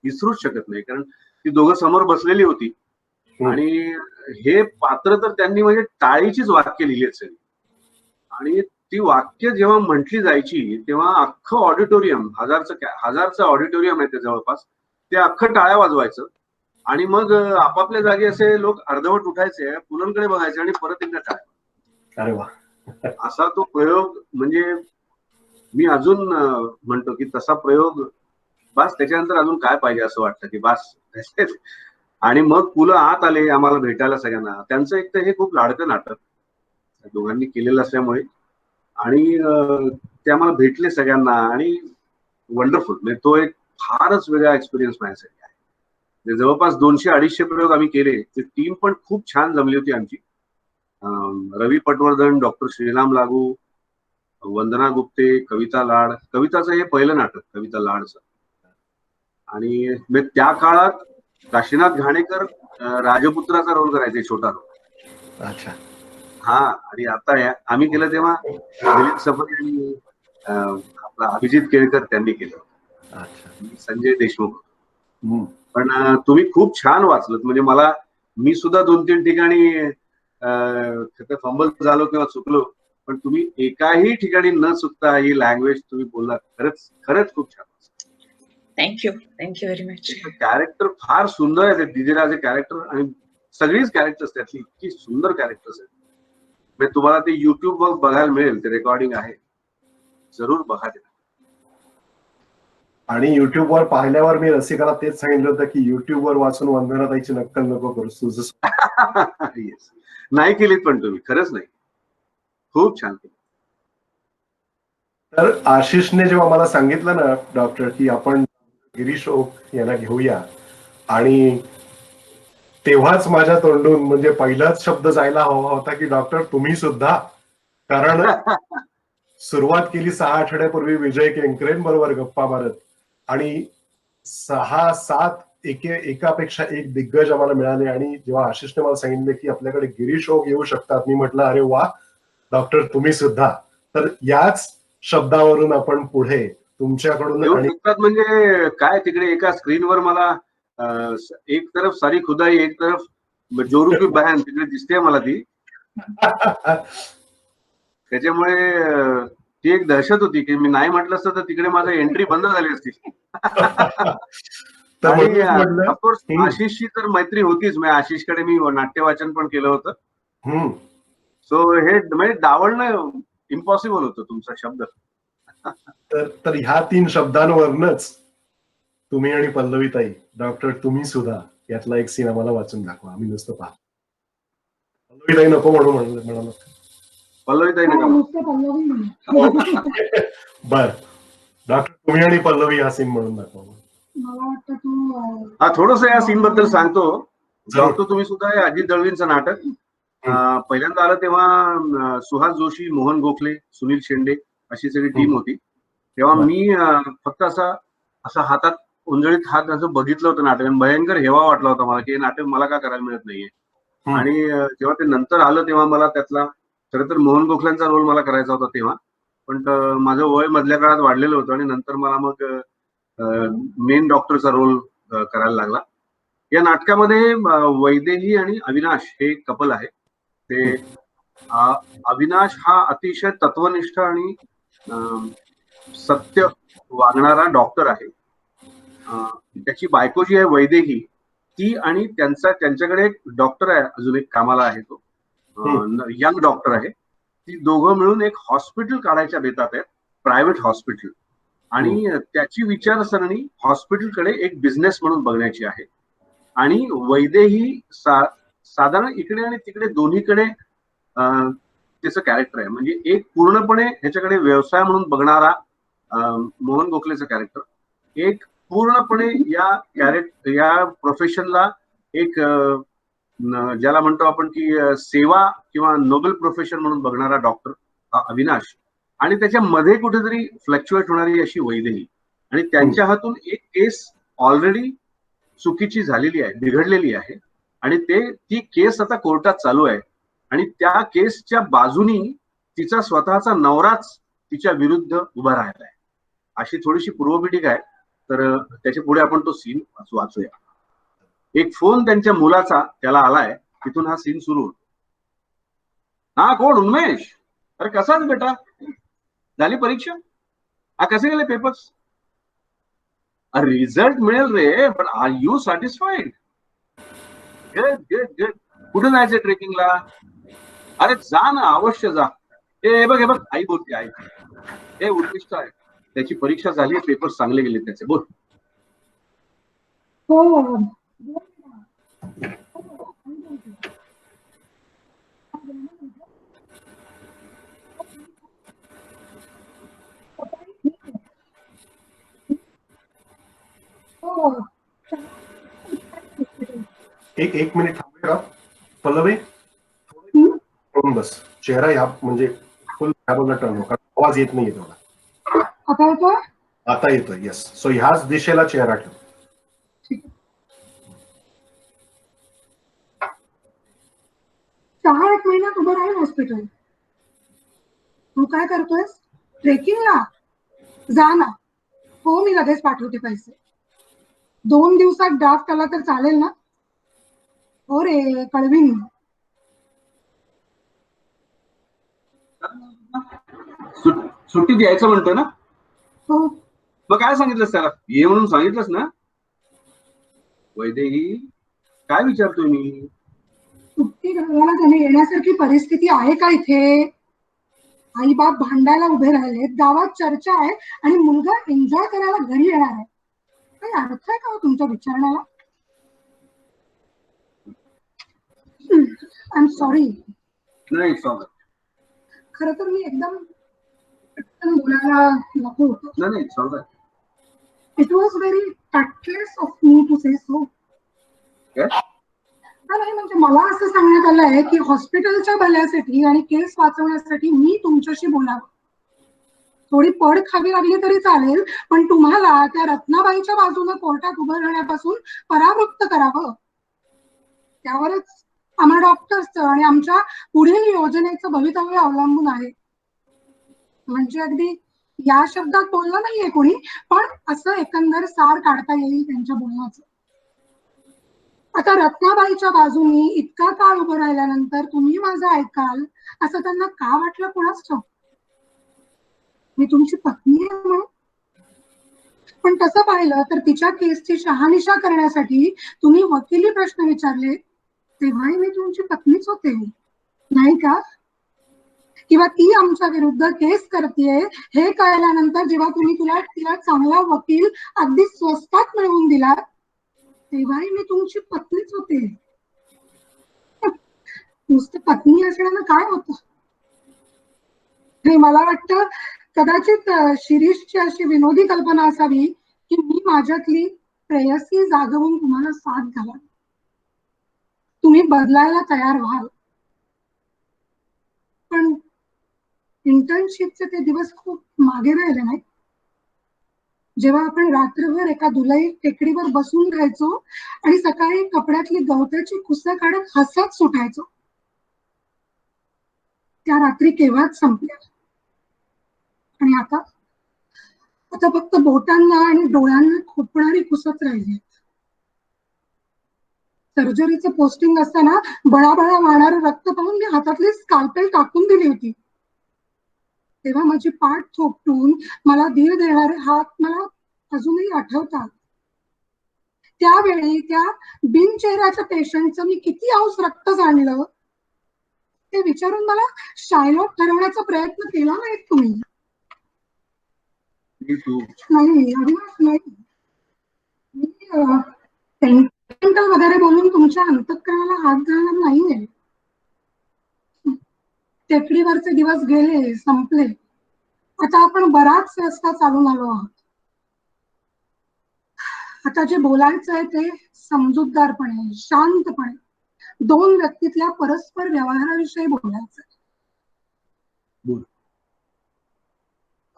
विसरूच शकत नाही, कारण ती दोघं समोर बसलेली होती आणि हे पात्र तर त्यांनी म्हणजे टाळीचीच वाक्य लिहिली सगळी. आणि ती वाक्य जेव्हा म्हटली जायची तेव्हा अख्खं ऑडिटोरियम, हजारचं ऑडिटोरियम आहे ते जवळपास, ते अख्खं टाळ्या वाजवायचं. आणि मग आपापल्या जागी असे लोक अर्धवट उठायचे, पुलंकडे बघायचे आणि परत एकदा टाळ्या. अरे वा. असा तो प्रयोग म्हणजे मी अजून म्हणतो की तसा प्रयोग बस, त्याच्यानंतर अजून काय पाहिजे असं वाटतं की बस. आणि मग पुलं आत आले आम्हाला भेटायला सगळ्यांना. त्यांचं एक तर हे खूप लाडकं नाटक दोघांनी केलेलं असल्यामुळे आणि ते आम्हाला भेटले सगळ्यांना आणि वंडरफुल. म्हणजे तो एक फारच वेगळा एक्सपिरियन्स माझ्यासाठी आहे. जवळपास 200-250 प्रयोग आम्ही केले. ती टीम पण खूप छान जमली होती आमची. रवी पटवर्धन, डॉक्टर श्रीराम लागू, वंदना गुप्ते, कविता लाड. कविताचं हे पहिलं नाटक कविता लाडचं. आणि त्या काळात काशीनाथ घाणेकर राजपुत्राचा रोल करायचे, छोटा रोल. अच्छा. हा. आणि आता आम्ही केलं तेव्हा दिलीप सफरी आणि आपला अभिजित केळकर त्यांनी केलं. संजय देशमुख. पण तुम्ही खूप छान वाचलत. म्हणजे मी सुद्धा 2-3 ठिकाणी फंबल झालो किंवा चुकलो, पण तुम्ही एकाही ठिकाणी न चुकता ही लँग्वेज तुम्ही बोललात. खरंच खूप छान. Thank you very much. कॅरेक्टर फार सुंदर आहे ते दिदीराजे कॅरेक्टर. आणि सगळीच कॅरेक्टर्स त्यातली इतकी सुंदर कॅरेक्टर्स आहेत. म्हणजे तुम्हाला ते युट्यूबवर बघायला मिळेल, ते रेकॉर्डिंग आहे, जरूर बघा ते. आणि युट्यूबवर पाहिल्यावर मी रसिकाला तेच सांगितलं होतं की युट्यूबवर वाचून वंदनाताईची नक्कल नको करूस तुझं. येस. नाही केलीत पण तुम्ही, खरंच नाही, खूप छान केली. तर आशिषने जेव्हा मला सांगितलं ना डॉक्टर की आपण गिरीश ओक यांना घेऊया, आणि तेव्हाच माझ्या तोंडून म्हणजे पहिलाच शब्द जायला हवा होता की डॉक्टर तुम्ही सुद्धा. कारण सुरुवात केली 6 आठवड्यापूर्वी विजय केंकरेंबरोबर गप्पा मारत आणि 6-7 एकापेक्षा एक दिग्गज आम्हाला मिळाले. आणि जेव्हा आशिषने मला सांगितलं की आपल्याकडे गिरीश ओक येऊ शकतात, मी म्हटलं अरे वा डॉक्टर तुम्ही सुद्धा. तर याच शब्दावरून आपण पुढे तुमच्याकडून येऊ शकतात. म्हणजे काय, तिकडे एका स्क्रीनवर मला एक तरफ सारी खुदाई, एक तरफ जोरू की बहन तिकडे दिसते मला ती. त्याच्यामुळे ती एक दहशत होती की मी नाही म्हटलं असतं तर तिकडे माझं एंट्री बंद झाली असती. आणि ऑफकोर्स आशिषची तर मैत्री होतीच. म्हणजे आशिषकडे मी नाट्यवाचन पण केलं होतं. सो हे म्हणजे डावलणं इम्पॉसिबल होतं तुमचा शब्द. तर ह्या 3 शब्दांवरनच तुम्ही आणि पल्लवीताई, डॉक्टर तुम्ही सुद्धा यातला एक सीन आम्हाला वाचून दाखवा, आम्ही नुसतं पाहा. पल्लवीताई नको म्हणाल. पल्लवीताई नका. बर डॉक्टर तुम्ही आणि पल्लवी हा सीन म्हणून दाखवा. हा, थोडस या सीन बद्दल सांगतो. डॉक्टर तुम्ही सुद्धा हे अजित दळवींचं नाटक. पहिल्यांदा आलं तेव्हा सुहास जोशी, मोहन गोखले, सुनील शेंडे अशी सगळी टीम होती. तेव्हा मी फक्त असा हातात उंजळीत हात असं बघितलं होतं नाटक. भयंकर हेवा वाटला होता मला की हे नाटक मला का करायला मिळत नाहीये. आणि जेव्हा ते नंतर आलं तेव्हा मला त्यातला खरं तर मोहन गोखल्यांचा रोल मला करायचा होता तेव्हा. पण माझं वय मधल्या काळात वाढलेलं होतं आणि नंतर मला मग मेन डॉक्टरचा रोल करायला लागला. या नाटकामध्ये वैदेही आणि अविनाश हे कपल आहे. ते अविनाश हा अतिशय तत्वनिष्ठ आणि सत्य वागणारा डॉक्टर आहे. त्याची बायको जी आहे वैदेही, ती आणि त्यांच्याकडे एक डॉक्टर आहे, अजून एक कामाला आहे, तो यंग डॉक्टर आहे. ती दोघं मिळून एक हॉस्पिटल काढायच्या बेतात आहेत, प्रायव्हेट हॉस्पिटल. आणि त्याची विचारसरणी हॉस्पिटलकडे एक बिझनेस म्हणून बघण्याची आहे. आणि वैदेही साधारण इकडे आणि तिकडे दोन्हीकडे त्याचं कॅरेक्टर आहे. म्हणजे एक पूर्णपणे ह्याच्याकडे व्यवसाय म्हणून बघणारा मोहन गोखलेचं कॅरेक्टर, एक पूर्णपणे या प्रोफेशनला एक ज्याला म्हणतो आपण की सेवा किंवा नोबल प्रोफेशन म्हणून बघणारा डॉक्टर अविनाश, आणि त्याच्या मध्ये कुठेतरी फ्लक्च्युएट होणारी अशी वैदेही, आणि त्यांच्या हातून एक केस ऑलरेडी चुकीची झालेली आहे, बिघडलेली आहे, आणि ती केस आता कोर्टात चालू आहे, आणि त्या केसच्या बाजूनी तिचा स्वतःचा नवराच तिच्या विरुद्ध उभा राहिला आहे. अशी थोडीशी पूर्वपीठिका आहे. तर त्याच्या पुढे आपण तो सीन वाचूया. एक फोन त्यांच्या मुलाचा त्याला आलाय, तिथून हा सीन सुरू होतो. हा कोण? उन्मेष? अरे कसाच बेटा, झाली परीक्षा? हा कसे गेले पेपर्स? रिझल्ट मिळेल रे, पण are you satisfied? Good good good. कुठे जायचं ट्रेकिंगला? अरे जा ना, अवश्य जा. हे बघ आई बोलते, आई. हे उद्दिष्ट आहे, त्याची परीक्षा झाली, पेपर चांगले गेले त्याचे. बोल. हो, एक मिनिट थांबूया का पल्लवी? थोडं बस, चेहरा या म्हणजे फुल बाजूला टर्न हो, कारण आवाज येत नाहीये तेवढा. आता येतोय? आता येतोय. येस. सो ह्याच दिशेला चेहरा ठेव. 6-8 महिन्यात उभं राहील हॉस्पिटल. तू काय करतोयस? ट्रेकिंगला जा ना. हो, मी लगेच पाठवते पैसे. 2 दिवसात ड्राफ्ट आला तर चालेल ना? हो रे, कळवीन. सुट्टी द्यायचं म्हणतोय ना? हो. मग काय सांगितलंस त्याला? ये म्हणून सांगितलंस ना? वैदेही, काय विचारतोय मी? सुट्टी घालवायला त्याने येण्यासारखी परिस्थिती आहे का इथे? आई बाप भांडायला उभे राहिले, गावात चर्चा आहे, आणि मुलगा एन्जॉय करायला घरी येणार आहे. काही अर्थ आहे का हो तुमच्या विचारण्याला? I am sorry. नाही सॉरी. खरं तर मी एकदम पटकन बोलायला नको होतं. नाही sorry. It was very tactless of me to say so. नाही, म्हणजे मला असं सांगण्यात आलं आहे की हॉस्पिटलच्या भल्यासाठी आणि केस वाचवण्यासाठी मी तुमच्याशी बोलावं. थोडी पड खावी लागली तरी चालेल, पण तुम्हाला त्या रत्नाबाईच्या बाजूने कोर्टात उभं राहण्यापासून परावृत्त करावं. त्यावरच आम्हा डॉक्टर्सचं आणि आमच्या पुढील योजनेचं भवितव्य अवलंबून आहे. म्हणजे अगदी या शब्दात बोललं नाहीये कोणी, पण असं एकंदर सार काढता येईल त्यांच्या बोलण्याचं. आता रत्नाबाईच्या बाजूनी इतका काळ उभं राहिल्यानंतर तुम्ही माझं ऐकाल असं त्यांना का वाटलं कोणाच ठाऊक. मी तुमची पत्नी आहे म्हणून. पण तसं पाहिलं तर तिच्या केसची शहानिशा करण्यासाठी तुम्ही वकिली प्रश्न विचारले तेव्हाही मी तुमची पत्नीच होते, नाही का? किंवा ती आमच्या विरुद्ध केस करतेय हे कळल्यानंतर जेव्हा तुम्ही तिला चांगला वकील अगदी स्वस्तात मिळवून दिला तेव्हाही मी तुमची पत्नीच होते. नुसतं पत्नी असण्यानं काय होतं? हे मला वाटतं कदाचित शिरीषची अशी विनोदी कल्पना असावी की मी माझ्यातली प्रेयसी जागवून तुम्हाला साथ घाला, तुम्ही बदलायला तयार व्हाल. पण इंटर्नशिपचे ते दिवस खूप मागे राहिले नाही, जेव्हा आपण रात्रभर एका धुलाई टेकडीवर बसून राहायचो आणि सकाळी कपड्यातली गवताची कुसं काढत हसत सुटायचो. त्या रात्री केव्हाच संपल्या, आणि आता फक्त बोटांना आणि डोळ्यांना खोपणारी कुसत राहिली. सर्जरीचं पोस्टिंग असताना बळाबळा वाहणारं रक्त पाहून मी हातातली स्काल्पेल टाकून दिली होती. तेव्हा माझी पाठ थोपटून मला धीर देणारे हात मला अजूनही आठवतात. त्यावेळी त्या बिनचेहऱ्याच्या पेशंटचं मी किती अंश रक्त जाणलं ते विचारून मला शायलॉट ठरवण्याचा प्रयत्न केला नाही तुम्ही? नाही अविनाश, नाही. मी सेंटिमेंटल वगैरे बोलून तुमच्या अंतःकरणाला हात घालणार नाहीये. टेकडीवरचे दिवस गेले, संपले. आता आपण बराच रस्ता चालून आलो आहोत. आता जे बोलायचं आहे ते समजूतदारपणे, शांतपणे, दोन व्यक्तीतल्या परस्पर व्यवहाराविषयी बोलायचं. बोल.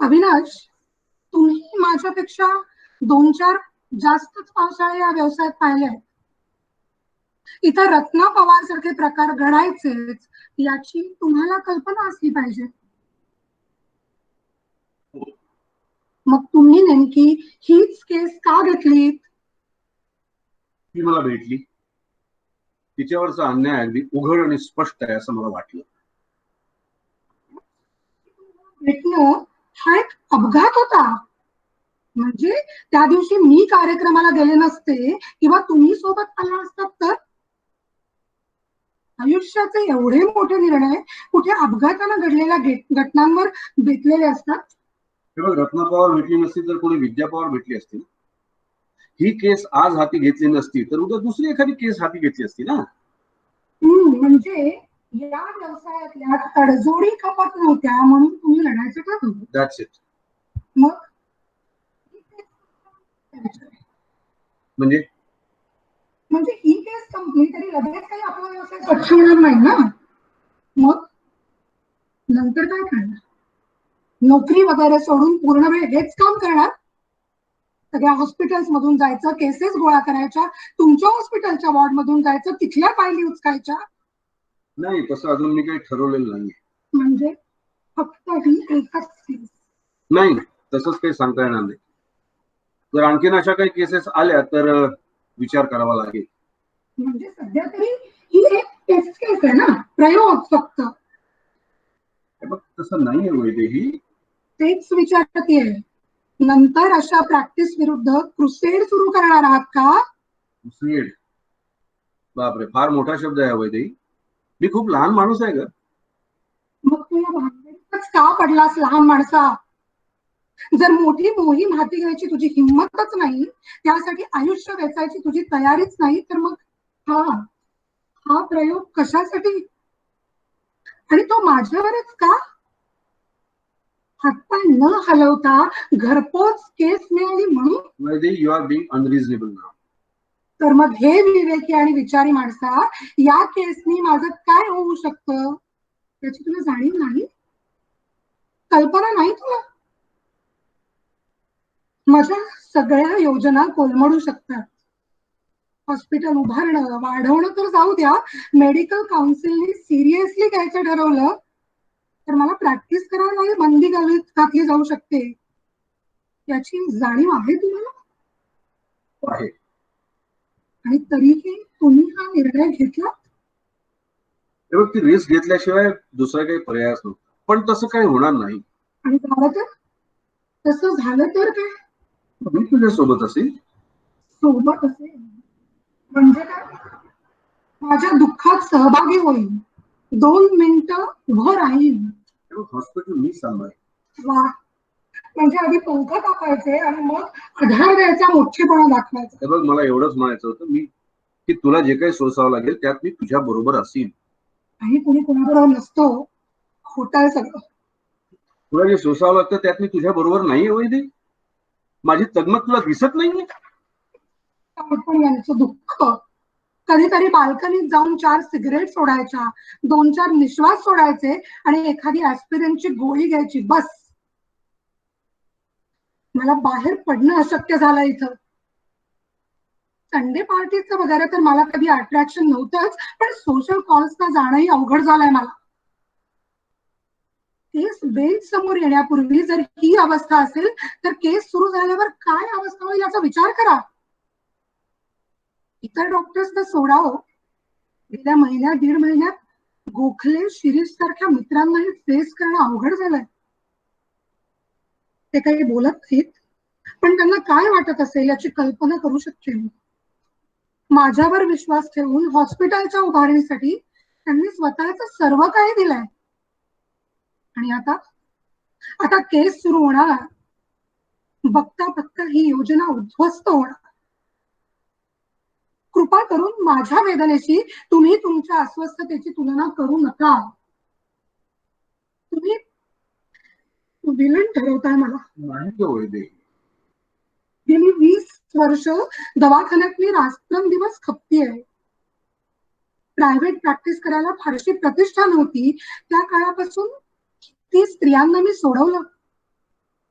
अविनाश, तुम्ही माझ्यापेक्षा 2-4 जास्तच पावसाळे या व्यवसायात पाहिले आहेत. इथं रत्ना पवार सारखे प्रकार घडायचेच याची तुम्हाला कल्पना असली पाहिजे. मग तुम्ही नेमकी हीच केस का घेतली? ती मला भेटली, तिच्यावरचा अन्याय अगदी उघड आणि स्पष्ट आहे असं मला वाटलं. भेटणं हा एक अपघात होता. म्हणजे त्या दिवशी मी कार्यक्रमाला गेले नसते किंवा तुम्ही सोबत आला असतात तर? आयुष्याचे एवढे मोठे निर्णय कुठे अपघातानं घडलेल्या घटनांवर बेतलेले असतात? हे बघ, रत्ना पवार भेटली नसती तर कोणी विद्या पवार भेटली असती. ही केस आज हाती घेतली नसती तर उद्या दुसरी एखादी केस हाती घेतली असती ना. म्हणजे या व्यवसायातल्या तडजोडी खपत नव्हत्या म्हणून तुम्ही लढायचं ठरवलं. That's it. मग म्हणजे ही केस संपली तरी लगेच काही आपला व्यवसाय स्वच्छ होणार नाही ना. मग नंतर काय करणार? नोकरी वगैरे सोडून पूर्ण वेळ हेच काम करणार? सगळ्या हॉस्पिटल्स मधून जायचं, केसेस गोळा करायच्या, तुमच्या हॉस्पिटलच्या वॉर्ड मधून जायचं, तिथल्या फायली उचकायच्या? नाही, तसं अजून मी काही ठरवलेलं नाही. म्हणजे फक्त ही एकच केस? नाही, तसंच काही सांगता येणार नाही. जर आणखीन अशा काही केसेस आल्या तर विचार करावा लागेल. म्हणजे सध्या तरी ही एक टेस्ट केस आहे ना, प्रयोग फक्त. बघ, तसं नाहीये वैदेही. तेच विचारते. नंतर अशा प्रॅक्टिस विरुद्ध क्रुसेड सुरू करणार आहात का? क्रुसेड? बापरे, फार मोठा शब्द आहे वैदेही. मी खूप लहान माणूस आहे ग. मग तू या भानगडीतच का पडलास लहान माणसा? जर मोठी मोहीम हाती घ्यायची तुझी हिंमतच नाही, त्यासाठी आयुष्य वेचायची तुझी तयारीच नाही, तर मग हा प्रयोग कशासाठी? आणि तो माझ्यावरच का? हातपाय न हलवता घरपोच केस मिळाली म्हणून? Vaidehi, you are being unreasonable now. तर मग हे विवेकी आणि विचारी माणसा, या केसनी माझं काय होऊ शकतं त्याची तुला जाणीव नाही? कल्पना नाही तुला? माझ्या सगळ्या योजना कोलमडू शकतात. हॉस्पिटल उभारणं, वाढवणं तर जाऊ द्या, मेडिकल काउन्सिलने सिरियसली घ्यायचं ठरवलं तर मला प्रॅक्टिस करायलाही बंदी घातली जाऊ शकते. याची जाणीव आहे तुम्हाला? आहे. आणि तरीही तुम्ही हा निर्णय घेतला? हे बघ, ती रिस्क घेतल्याशिवाय दुसरा काही पर्यायच नव्हता. पण तसं काही होणार नाही. आणि झालं तर? तसं झालं तर काय? मी तुझ्या सोबत असेल. सोबत असेल म्हणजे काय? माझ्या दुःखात सहभागी होईल, 2 मिनिटं उभं राहील. हॉस्पिटल मी सांभाळेन. वा, म्हणजे आधी पंख कापायचे आणि मग आधार द्यायचा, मोठेपणा दाखवायचा. हे बघ, मला एवढंच म्हणायचं होतं की तुला जे काही सोसावं लागेल त्यात मी तुझ्या बरोबर असेल. आणि कुणी कुणाबरोबर नसतो, खोटं आहे सगळं. तुला जे सोसावं लागतं त्यात मी तुझ्या बरोबर नाहीये वैदेही. माझी तगमग तुला दिसत नाहीये? पण यांचं दुःख. कधीतरी बाल्कनीत जाऊन 4 सिगरेट सोडायच्या, 2-4 निश्वास सोडायचे आणि एखादी ऍस्पिरिनची गोळी घ्यायची, बस. मला बाहेर पडणं अशक्य झालं इथं. संडे पार्टीचं वगैरे तर मला कधी अट्रॅक्शन नव्हतंच, पण सोशल कॉल्सला जाणंही अवघड झालंय मला. केस बेंच समोर येण्यापूर्वी जर ही अवस्था असेल तर केस सुरू झाल्यावर काय अवस्था होईल याचा विचार करा. इतर डॉक्टर्स तर सोडावं, गेल्या महिन्यात 1.5 महिन्यात गोखले, शिरीष सारख्या मित्रांनाही फेस करणं अवघड झालंय. ते काही बोलत नाहीत, पण त्यांना काय वाटत असेल याची कल्पना करू शकते मी. माझ्यावर विश्वास ठेवून हॉस्पिटलच्या उभारणीसाठी त्यांनी स्वतःच सर्व काही दिलंय. आणि आता केस सुरू होणार. बघता बघता ही योजना उद्ध्वस्त होणार. कृपा करून माझ्या वेदनेशी तुम्ही तुमच्या अस्वस्थतेची तुलना करू नका. विलन ठरवताय मला. नाही ग वैदे. गेली 20 वर्ष दवाखान्यातली रात्रंदिवस खपती आहे. प्रायव्हेट प्रॅक्टिस करायला फारशी प्रतिष्ठा नव्हती. त्या काळापासून ती स्त्रियांना मी सोडवलं,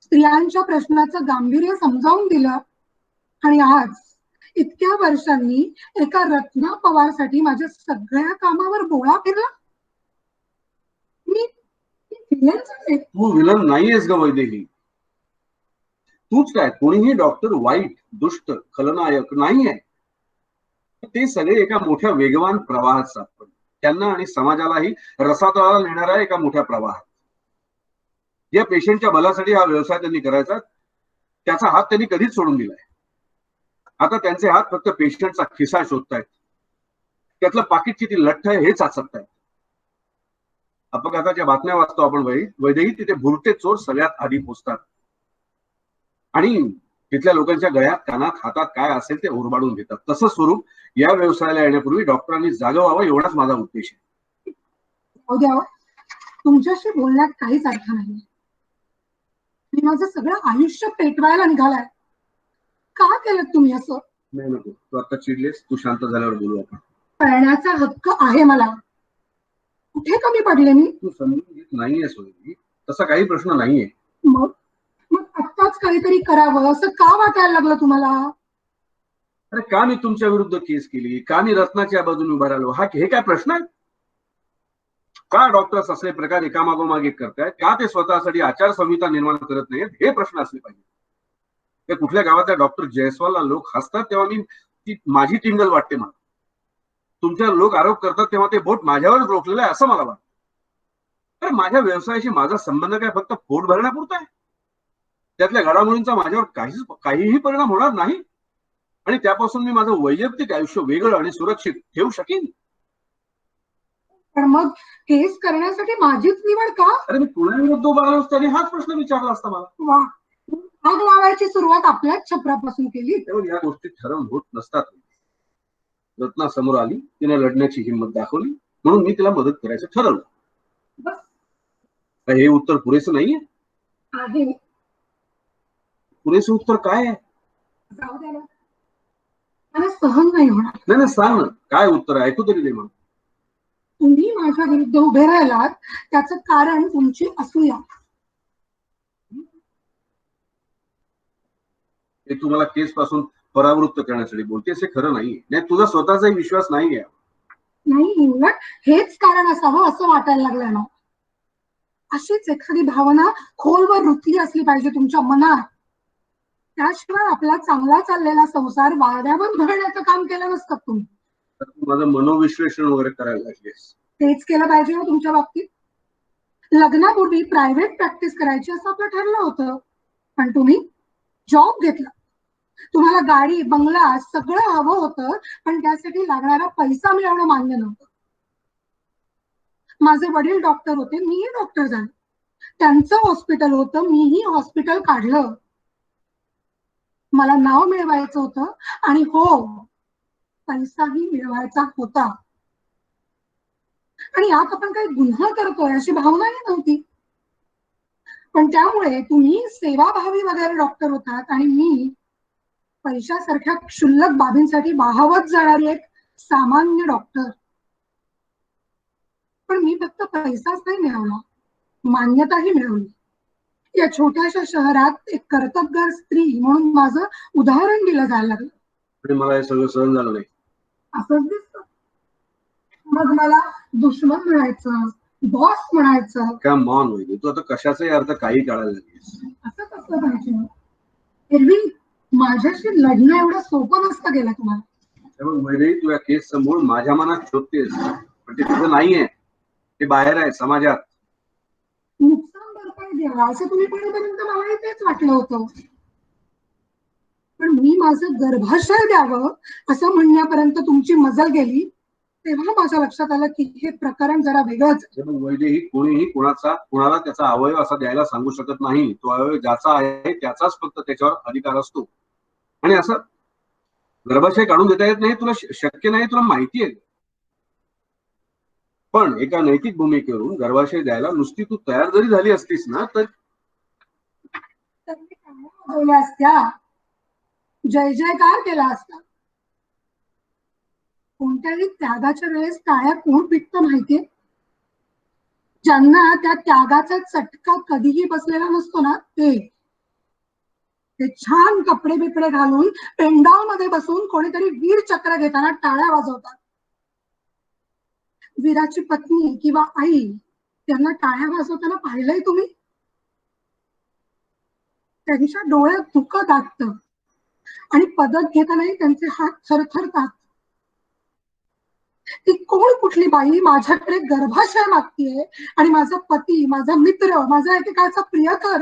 स्त्रियांच्या प्रश्नाचं गांभीर्य समजावून दिलं, आणि आज इतक्या वर्षांनी एका रत्ना पवारसाठी माझ्या सगळ्या कामावर बोळा फिरला. मी विलनच आहे. तू विलन नाहीयेस ग वैदेही. तूच काय, कोणीही डॉक्टर वाईट, दुष्ट, खलनायक नाहीये. ते सगळे एका मोठ्या वेगवान प्रवाहात सापडले. त्यांना आणि समाजालाही रसातळाला नेणाऱ्या एका मोठ्या प्रवाहात. या पेशंटच्या भल्यासाठी हा व्यवसाय त्यांनी करायचा, त्याचा हात त्यांनी कधीच सोडून दिलाय. आता त्यांचे हात फक्त पेशंटचा खिसा शोधतायत, त्यातलं पाकिट किती लठ्ठ आहे हे चाचपतायत. अपघाताच्या बातम्या वाचतो आपण वैदेही, तिथे भुरटे चोर सगळ्यात आधी पोचतात आणि तिथल्या लोकांच्या गळ्यात, कानात, हातात काय असेल ते ओरबाडून घेतात. तसं स्वरूप या व्यवसायाला येण्यापूर्वी डॉक्टरांनी जागं व्हावं एवढाच माझा उद्देश आहे. तुमच्याशी बोलण्यात काहीच अर्थ नाही. मी माझं सगळं आयुष्य पेटवायला निघालाय. का केलं तुम्ही असं? नाही नको, तू आता चिडलेस, तू शांत झाल्यावर बोलू आपण. कळण्याचा हक्क आहे मला. कुठे कमी पडले मी? तू समजून घेत नाहीयेस वैदेही, तसा काही प्रश्न नाहीये. मग आत्ताच काहीतरी करावं असं का वाटायला लागलं तुम्हाला? अरे का मी तुमच्या विरुद्ध केस केली, का मी रत्नाच्या बाजूने उभा राहिलो, हे काय प्रश्न आहे? का डॉक्टर्स असले प्रकार एकामागोमाग एक करतायत, का ते स्वतःसाठी आचारसंहिता निर्माण करत नाहीत, हे प्रश्न असले पाहिजे. ते कुठल्या गावातल्या डॉक्टर जयस्वालला लोक हसतात तेव्हा ती माझी टिंगल वाटते मला. तुमच्या लोक आरोप करतात तेव्हा ते बोट माझ्यावरच रोखलेलं आहे असं मला वाटतं. तर माझ्या व्यवसायाशी माझा संबंध काय फक्त पोट भरण्यापुरता आहे? त्यातल्या घडामोडींचा माझ्यावर काहीही परिणाम होणार नाही आणि त्यापासून मी माझं वैयक्तिक आयुष्य वेगळं आणि सुरक्षित ठेवू शकेन. पण मग केस करण्यासाठी माझीच निवड का? अरे मी कुणाविरुद्ध उभा राहिलो त्याने हाच प्रश्न विचारला असता मला. वा, आग लावायची सुरुवात आपल्याच छपरापासून केली. तेव्हा या गोष्टी ठरवून होत नसतात. रत्ना समोर आली, तिने लढण्याची हिंमत दाखवली, म्हणून मी तिला मदत करायचं ठरवलं. बस. हे उत्तर पुरेसं नाहीये? आहे. पुरेसं उत्तर काय आहे? जाऊ द्या ना. मला सहन नाही होणार. नाही सांग ना, काय उत्तर आहे, ऐकू तरी दे मला. तुम्ही माझ्या विरुद्ध उभे राहिलात त्याचं कारण तुमची असूया. हे तुम्हाला केस पासून परावृत्त करण्यासाठी बोलतेस, हे खरं नाहीये. नाही, तुझा स्वतःचाही विश्वास नाहीये. नाही, उलट हेच कारण असावं असं वाटायला लागलं ना. अशीच एखादी भावना खोलवर रुतली असली पाहिजे तुमच्या मनात. त्याशिवाय आपला चांगला चाललेला संसार वाड्यावर धरण्याचं काम केलं नसतं तुम्ही. तर तू माझं मनोविश्लेषण वगैरे करायला लागलीस. तेच केलं पाहिजे ना तुमच्या बाबतीत. लग्नापूर्वी प्रायव्हेट प्रॅक्टिस करायची असं आपलं ठरलं होतं, पण तुम्ही जॉब घेतला. तुम्हाला गाडी, बंगला सगळं हवं होतं, पण त्यासाठी लागणारा पैसा मिळवणं मान्य नव्हतं. माझे वडील डॉक्टर होते, मीही डॉक्टर झाले. त्यांचं हॉस्पिटल होतं, मीही हॉस्पिटल काढलं. मला नाव मिळवायचं होतं आणि हो, पैसाही मिळवायचा होता. आणि यात आपण काही गुन्हा करतोय अशी भावनाही नव्हती. पण त्यामुळे तुम्ही सेवाभावी वगैरे डॉक्टर होतात आणि मी पैशासारख्या क्षुल्लक बाबींसाठी वाहवत जाणारी एक सामान्य डॉक्टर. पण मी फक्त पैसाच नाही मिळवला, मान्यताही मिळवली. या छोट्याशा शहरात एक कर्तबगार स्त्री म्हणून माझं उदाहरण दिलं जायला लागलं. आणि मला हे सगळं सहन झालं नाही. असंच दिसतं. मग मला दुश्मन म्हणायचं, बॉस म्हणायचं. काय मान होईल, तू आता कशाचाही अर्थ काही काढायला लागलीस. असं कसं पाहिजे? एरवी माझ्याशी लढणं एवढं सोपं नसतं गेलं तुम्हाला. त्यामुळे वैदेही तू या केस समोर माझ्या मनात शोधतेस, पण ते तुझं नाहीये, ते बाहेर आहे समाजात. नुकसान भरपाई द्यावा असं तुम्ही पर्यंत मलाही तेच वाटलं होतं. पण मी माझं गर्भाशय द्यावं असं म्हणण्यापर्यंत तुमची मजल गेली, तेव्हा माझ्या लक्षात आलं की हे प्रकरण जरा वेगळंच. वैदेही कोणीही कुणाला त्याचा अवयव असा द्यायला सांगू शकत नाही. तो अवयव ज्याचा आहे त्याचाच फक्त त्याच्यावर अधिकार असतो. आणि असं गर्भाशय काढून देता येत नाही, तुला शक्य नाही, तुला माहिती आहे. पण एका नैतिक भूमिकेवरून गर्भाशय द्यायला नुसती तू तयार जरी झाली असतीस ना, तर वाजवल्या असत्या, जय जयकार केला असता. कोणत्याही त्यागाच्या वेळेस टाळ्या कोण पिटतं माहितीये? ज्यांना त्या त्यागाचा चटका कधीही बसलेला नसतो ना, ते छान कपडे बिपडे घालून पेंडॉल मध्ये बसून कोणीतरी वीर चक्र घेताना टाळ्या वाजवतात. वीराची पत्नी किंवा आई त्यांना टाळ्या वाजवताना पाहिलंय तुम्ही? त्यांच्या डोळ्यात धुकं दाटतं आणि पदक घेतानाही त्यांचे हात थरथरतात. ती कोण कुठली बाई माझ्याकडे गर्भाशय मागतीये आणि माझा पती, माझा मित्र, माझा एकेकाळचा प्रियकर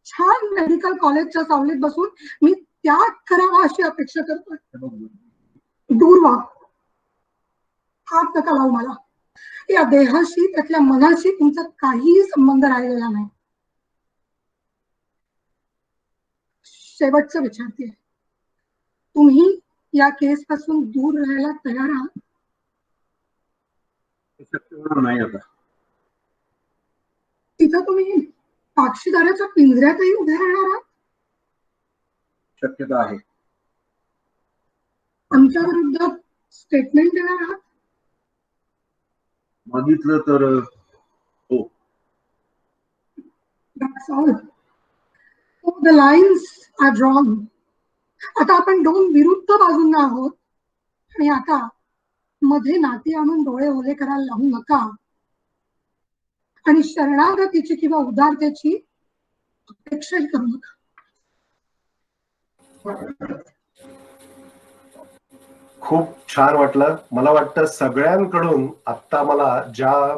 छान मेडिकल कॉलेजच्या सावलीत बसून मी त्याग करावा अशी अपेक्षा करतोय. दूर व्हा, हात नका लावू मला. या देहाशी, त्यातल्या मनाशी तुमचा काहीही संबंध राहिलेला नाही. शेवटचं विचारते, तुम्ही या केस पासून दूर राहायला तयार आहात? शक्य होणार नाही आता. तिथं तुम्ही साक्षीदाराच्या पिंजऱ्यातही उभे राहणार आहात? शक्यता आहे. आमच्या विरुद्ध स्टेटमेंट देणार आहात? मागितलं तर हो. That's all. So the lines are drawn. आता आपण दोन विरुद्ध बाजूंना आहोत आणि आता मध्ये नाती आणून डोळे ओले करायला लावू नका आणि शरणागतीची किंवा उदारतेची अपेक्षाही करू नका. खूप छान वाटलं. मला वाटतं सगळ्यांकडून आता मला ज्या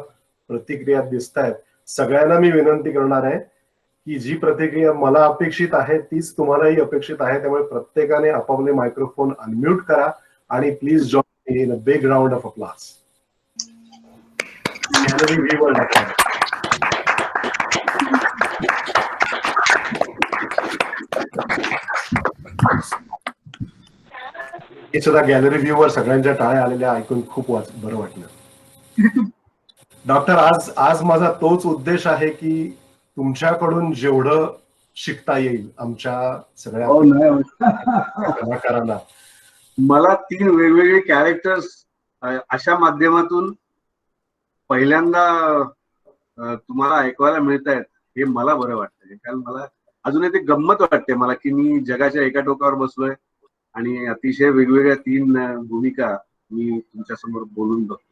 प्रतिक्रिया दिसत आहेत, सगळ्यांना मी विनंती करणार आहे की जी प्रतिक्रिया मला अपेक्षित आहे तीच तुम्हालाही अपेक्षित आहे. त्यामुळे प्रत्येकाने आपापले मायक्रोफोन अनम्यूट करा आणि please join in a big round of applause. हे सुद्धा गॅलरी व्ह्यूवर सगळ्यांच्या टाळ्या आलेल्या ऐकून खूप बरं वाटलं. डॉक्टर, आज माझा तोच उद्देश आहे की तुमच्याकडून जेवढं शिकता येईल आमच्या सगळ्या कलाकारांना. मला 3 वेगवेगळे कॅरेक्टर्स अशा माध्यमातून पहिल्यांदा तुम्हाला ऐकवायला मिळत आहेत हे मला बरं वाटतंय. कारण मला अजूनही ते गंमत वाटते मला की मी जगाच्या एका टोकावर बसलोय आणि अतिशय वेगवेगळ्या 3 भूमिका मी तुमच्या समोर बोलून बघतो.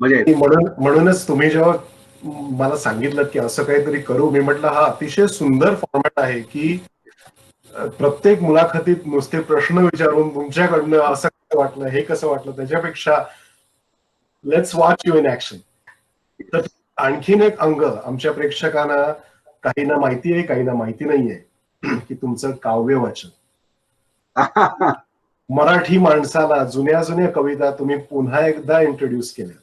मजा येते. म्हणूनच तुम्ही जेव्हा मला सांगितलं की असं काहीतरी करू, मी म्हटलं हा अतिशय सुंदर फॉर्मॅट आहे की प्रत्येक मुलाखतीत नुसते प्रश्न विचारून तुमच्याकडनं असं कसं वाटलं, हे कसं वाटलं, त्याच्यापेक्षा let's watch you in action. तर आणखीन एक अंग आमच्या प्रेक्षकांना काहींना माहिती आहे, काहींना माहिती नाहीये की तुमचं काव्य वाचन. मराठी माणसाला जुन्या जुन्या कविता तुम्ही पुन्हा एकदा इंट्रोड्यूस केल्यात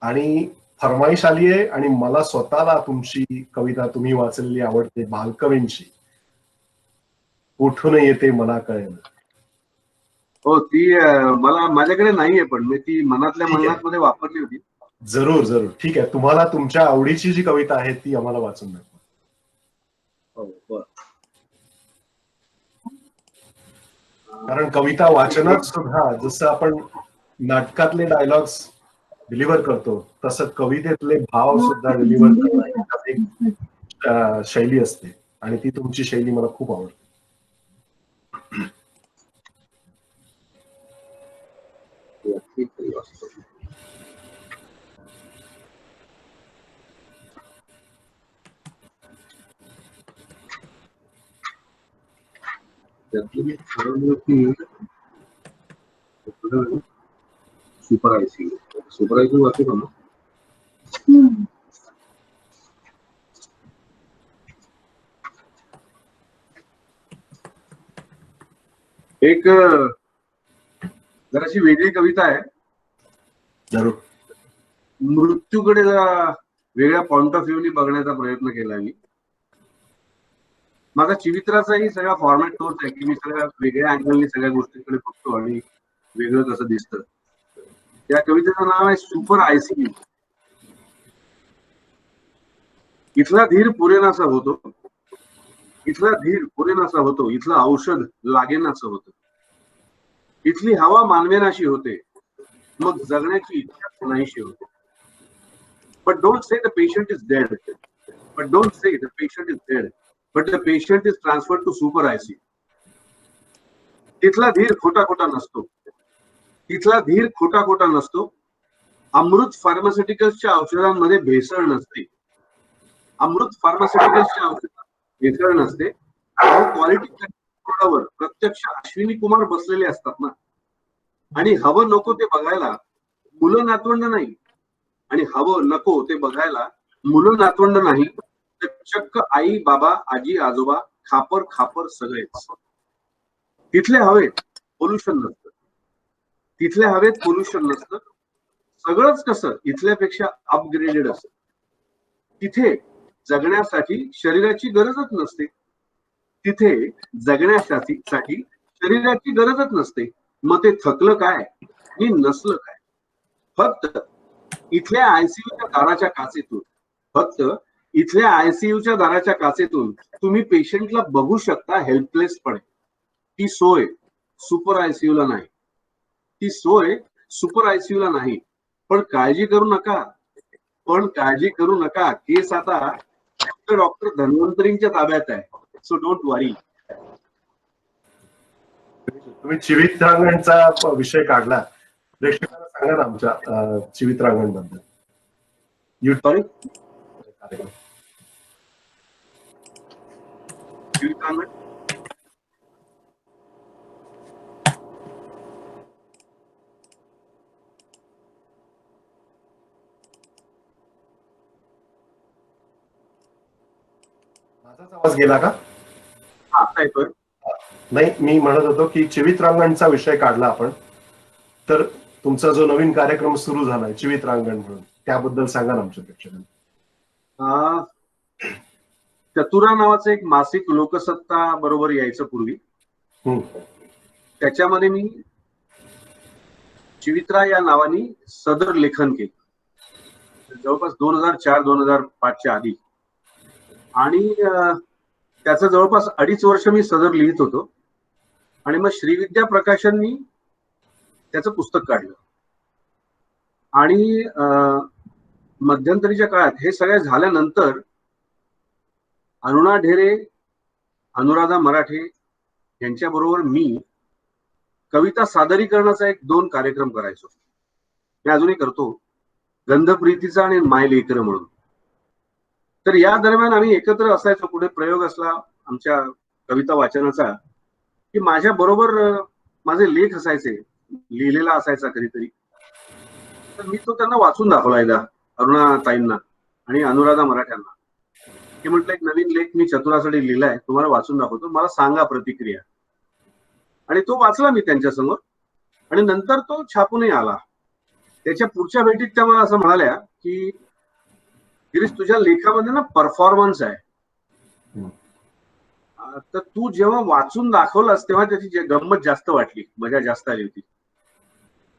आणि फरमाईश आली आहे आणि मला स्वतःला तुमची कविता तुम्ही वाचलेली आवडते, बालकवींची. कुठून येते मला कळेल. हो, ती मला माझ्याकडे नाहीये पण मी ती मनातल्या मनात मध्ये वापरली होती. जरूर जरूर. ठीक आहे, तुम्हाला तुमच्या आवडीची जी कविता आहे ती आम्हाला वाचून दाखवा. हो बरं. कारण कविता वाचनात सुद्धा जसं आपण नाटकातले डायलॉग्स डिलिव्हर करतो तसं कवितेतले भाव सुद्धा डिलिव्हर करण्याची एक शैली असते आणि ती तुमची शैली मला खूप आवडते. सुपर आयसी वाचू का? एक जराशी वेगळी कविता आहे. जरूर. मृत्यूकडे जरा वेगळ्या पॉइंट ऑफ व्ह्यूनी बघण्याचा प्रयत्न केला मी. माझा चिवित्राचाही सगळा फॉर्मॅट तोच आहे की मी सगळ्या वेगळ्या अँगलनी सगळ्या गोष्टींकडे बघतो आणि वेगळं कसं दिसतं. त्या कवितेचं नाव आहे सुपर आयसीयू. इथला धीर पुरेनासा होतो इथला धीर पुरेनासा होतो, इथलं औषध लागेनाचं होतं, इथली हवा मानवेनाशी होते, मग जगण्याची इच्छा नाहीशी होते. But don't say the patient is dead. But don't say the patient is dead. But the patient is transferred to super ICU. तिथला धीर खोटा खोटा नसतो. तिथला धीर खोटा खोटा नसतो. अमृत फार्मास्युटिकल्सच्या औषधांमध्ये भेसळ नसते. अमृत फार्मास्युटिकल्सच्या औषधात भेसळ नसते. क्वालिटी कंट्रोलवर प्रत्यक्ष अश्विनी कुमार बसलेले असतात ना, आणि हवं नको ते बघायला मुलं नातवंड नाही, आणि हवं नको ते बघायला मुलं नातवंड नाही, तर चक्क आई बाबा आजी आजोबा खापर खापर सगळेच. तिथले हवेत पोल्युशन नसतं. तिथल्या हवेत पोल्युशन नसतं. सगळंच कसं इथल्यापेक्षा अपग्रेडेड असतं. तिथे जगण्यासाठी शरीराची गरजच नसते. तिथे जगण्यासाठी शरीराची गरजच नसते. मग ते थकलं काय आणि नसलं काय, फक्त इथल्या आयसीयूच्या दाराच्या काचेतून, फक्त इथल्या आयसीयूच्या दाराच्या काचेतून तुम्ही पेशंटला बघू शकता हेल्पलेसपणे. ती सोय सुपर आयसीयूला नाही. ती सोय सुपर आयसीयूला नाही. पण काळजी करू नका, केस आता डॉक्टर धन्वंतरींच्या ताब्यात आहे. सो डोंट वरी. तुम्ही चिवित्रांगणचा विषय काढला, प्रेक्षकांना सांगा ना आमच्या चिवित्रांगण बद्दल. सॉरी, चिवित्रांगण माझाच आवाज गेला का? आता येतोय. नाही, मी म्हणत होतो की चिवित्रांगणचा विषय काढला आपण, तर तुमचा जो नवीन कार्यक्रम सुरू झालाय चिवित्रांगण म्हणून, त्याबद्दल सांगा ना आमच्या प्रेक्षकांना. चतुरा नावाचं एक मासिक लोकसत्ता बरोबर यायचं पूर्वी. त्याच्यामध्ये मी चिवित्रा या नावाने सदर लेखन केलं जवळपास 2004-2005च्या आधी, आणि त्याचं जवळपास 2.5 वर्ष मी सदर लिहित होतो. आणि मग श्रीविद्या प्रकाशननी त्याचं पुस्तक काढलं. आणि मध्यंतरीच्या काळात हे सगळं झाल्यानंतर अरुणा ढेरे, अनुराधा मराठे यांच्याबरोबर मी कविता सादरीकरणाचा 1-2 कार्यक्रम करायचो. मी अजूनही करतो, गंधप्रीतीचा आणि माय लेकर म्हणून. तर या दरम्यान आम्ही एकत्र असायचो. पुढे प्रयोग असला आमच्या कविता वाचनाचा की माझ्या बरोबर माझे लेख असायचे, लिहिलेला असायचा कधीतरी. तर मी तो त्यांना वाचून दाखवला एकदा, अरुणा ताईंना आणि अनुराधा मराठ्यांना, की म्हटलं एक नवीन लेख मी चतुरासाठी लिहिलाय, तुम्हाला वाचून दाखवतो, मला सांगा प्रतिक्रिया. आणि तो वाचला मी त्यांच्यासमोर, आणि नंतर तो छापूनही आला. त्याच्या पुढच्या भेटीत त्या मला असं म्हणाल्या की गिरीश, तुझ्या लेखामध्ये ना परफॉर्मन्स आहे, तर तू जेव्हा वाचून दाखवलास तेव्हा त्याची गंमत जास्त वाटली, मजा जास्त आली होती,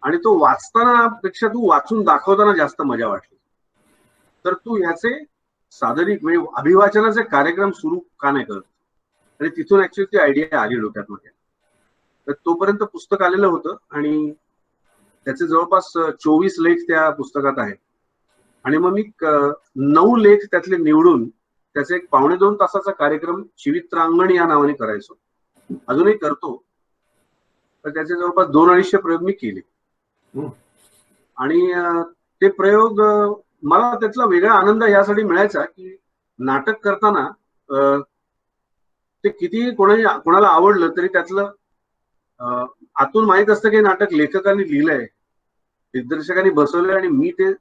आणि तो वाचताना पेक्षा तू वाचून दाखवताना जास्त मजा वाटली. तर तू ह्याचे म्हणजे अभिवाचनाचे कार्यक्रम सुरू का नाही करत? आणि तिथून ऍक्च्युअली ती आयडिया आली डोक्यात माझ्या. तर तोपर्यंत पुस्तक आलेलं होतं, आणि त्याचे जवळपास 24 लेख त्या पुस्तकात आहेत. आणि मग मी 9 लेख त्यातले निवडून त्याचा एक 2.5 तासाचा कार्यक्रम चिवित्रांगण या नावाने करायचो, अजूनही करतो. तर त्याचे जवळपास 200-250 प्रयोग मी केले. आणि ते प्रयोग मला त्यातला वेगळा आनंद यासाठी मिळायचा की नाटक करताना ते किती कोणाला आवडलं तरी त्यातलं आतून माहित असतं की नाटक लेखकांनी लिहिलंय, दिग्दर्शकांनी बसवलंय, आणि मी ते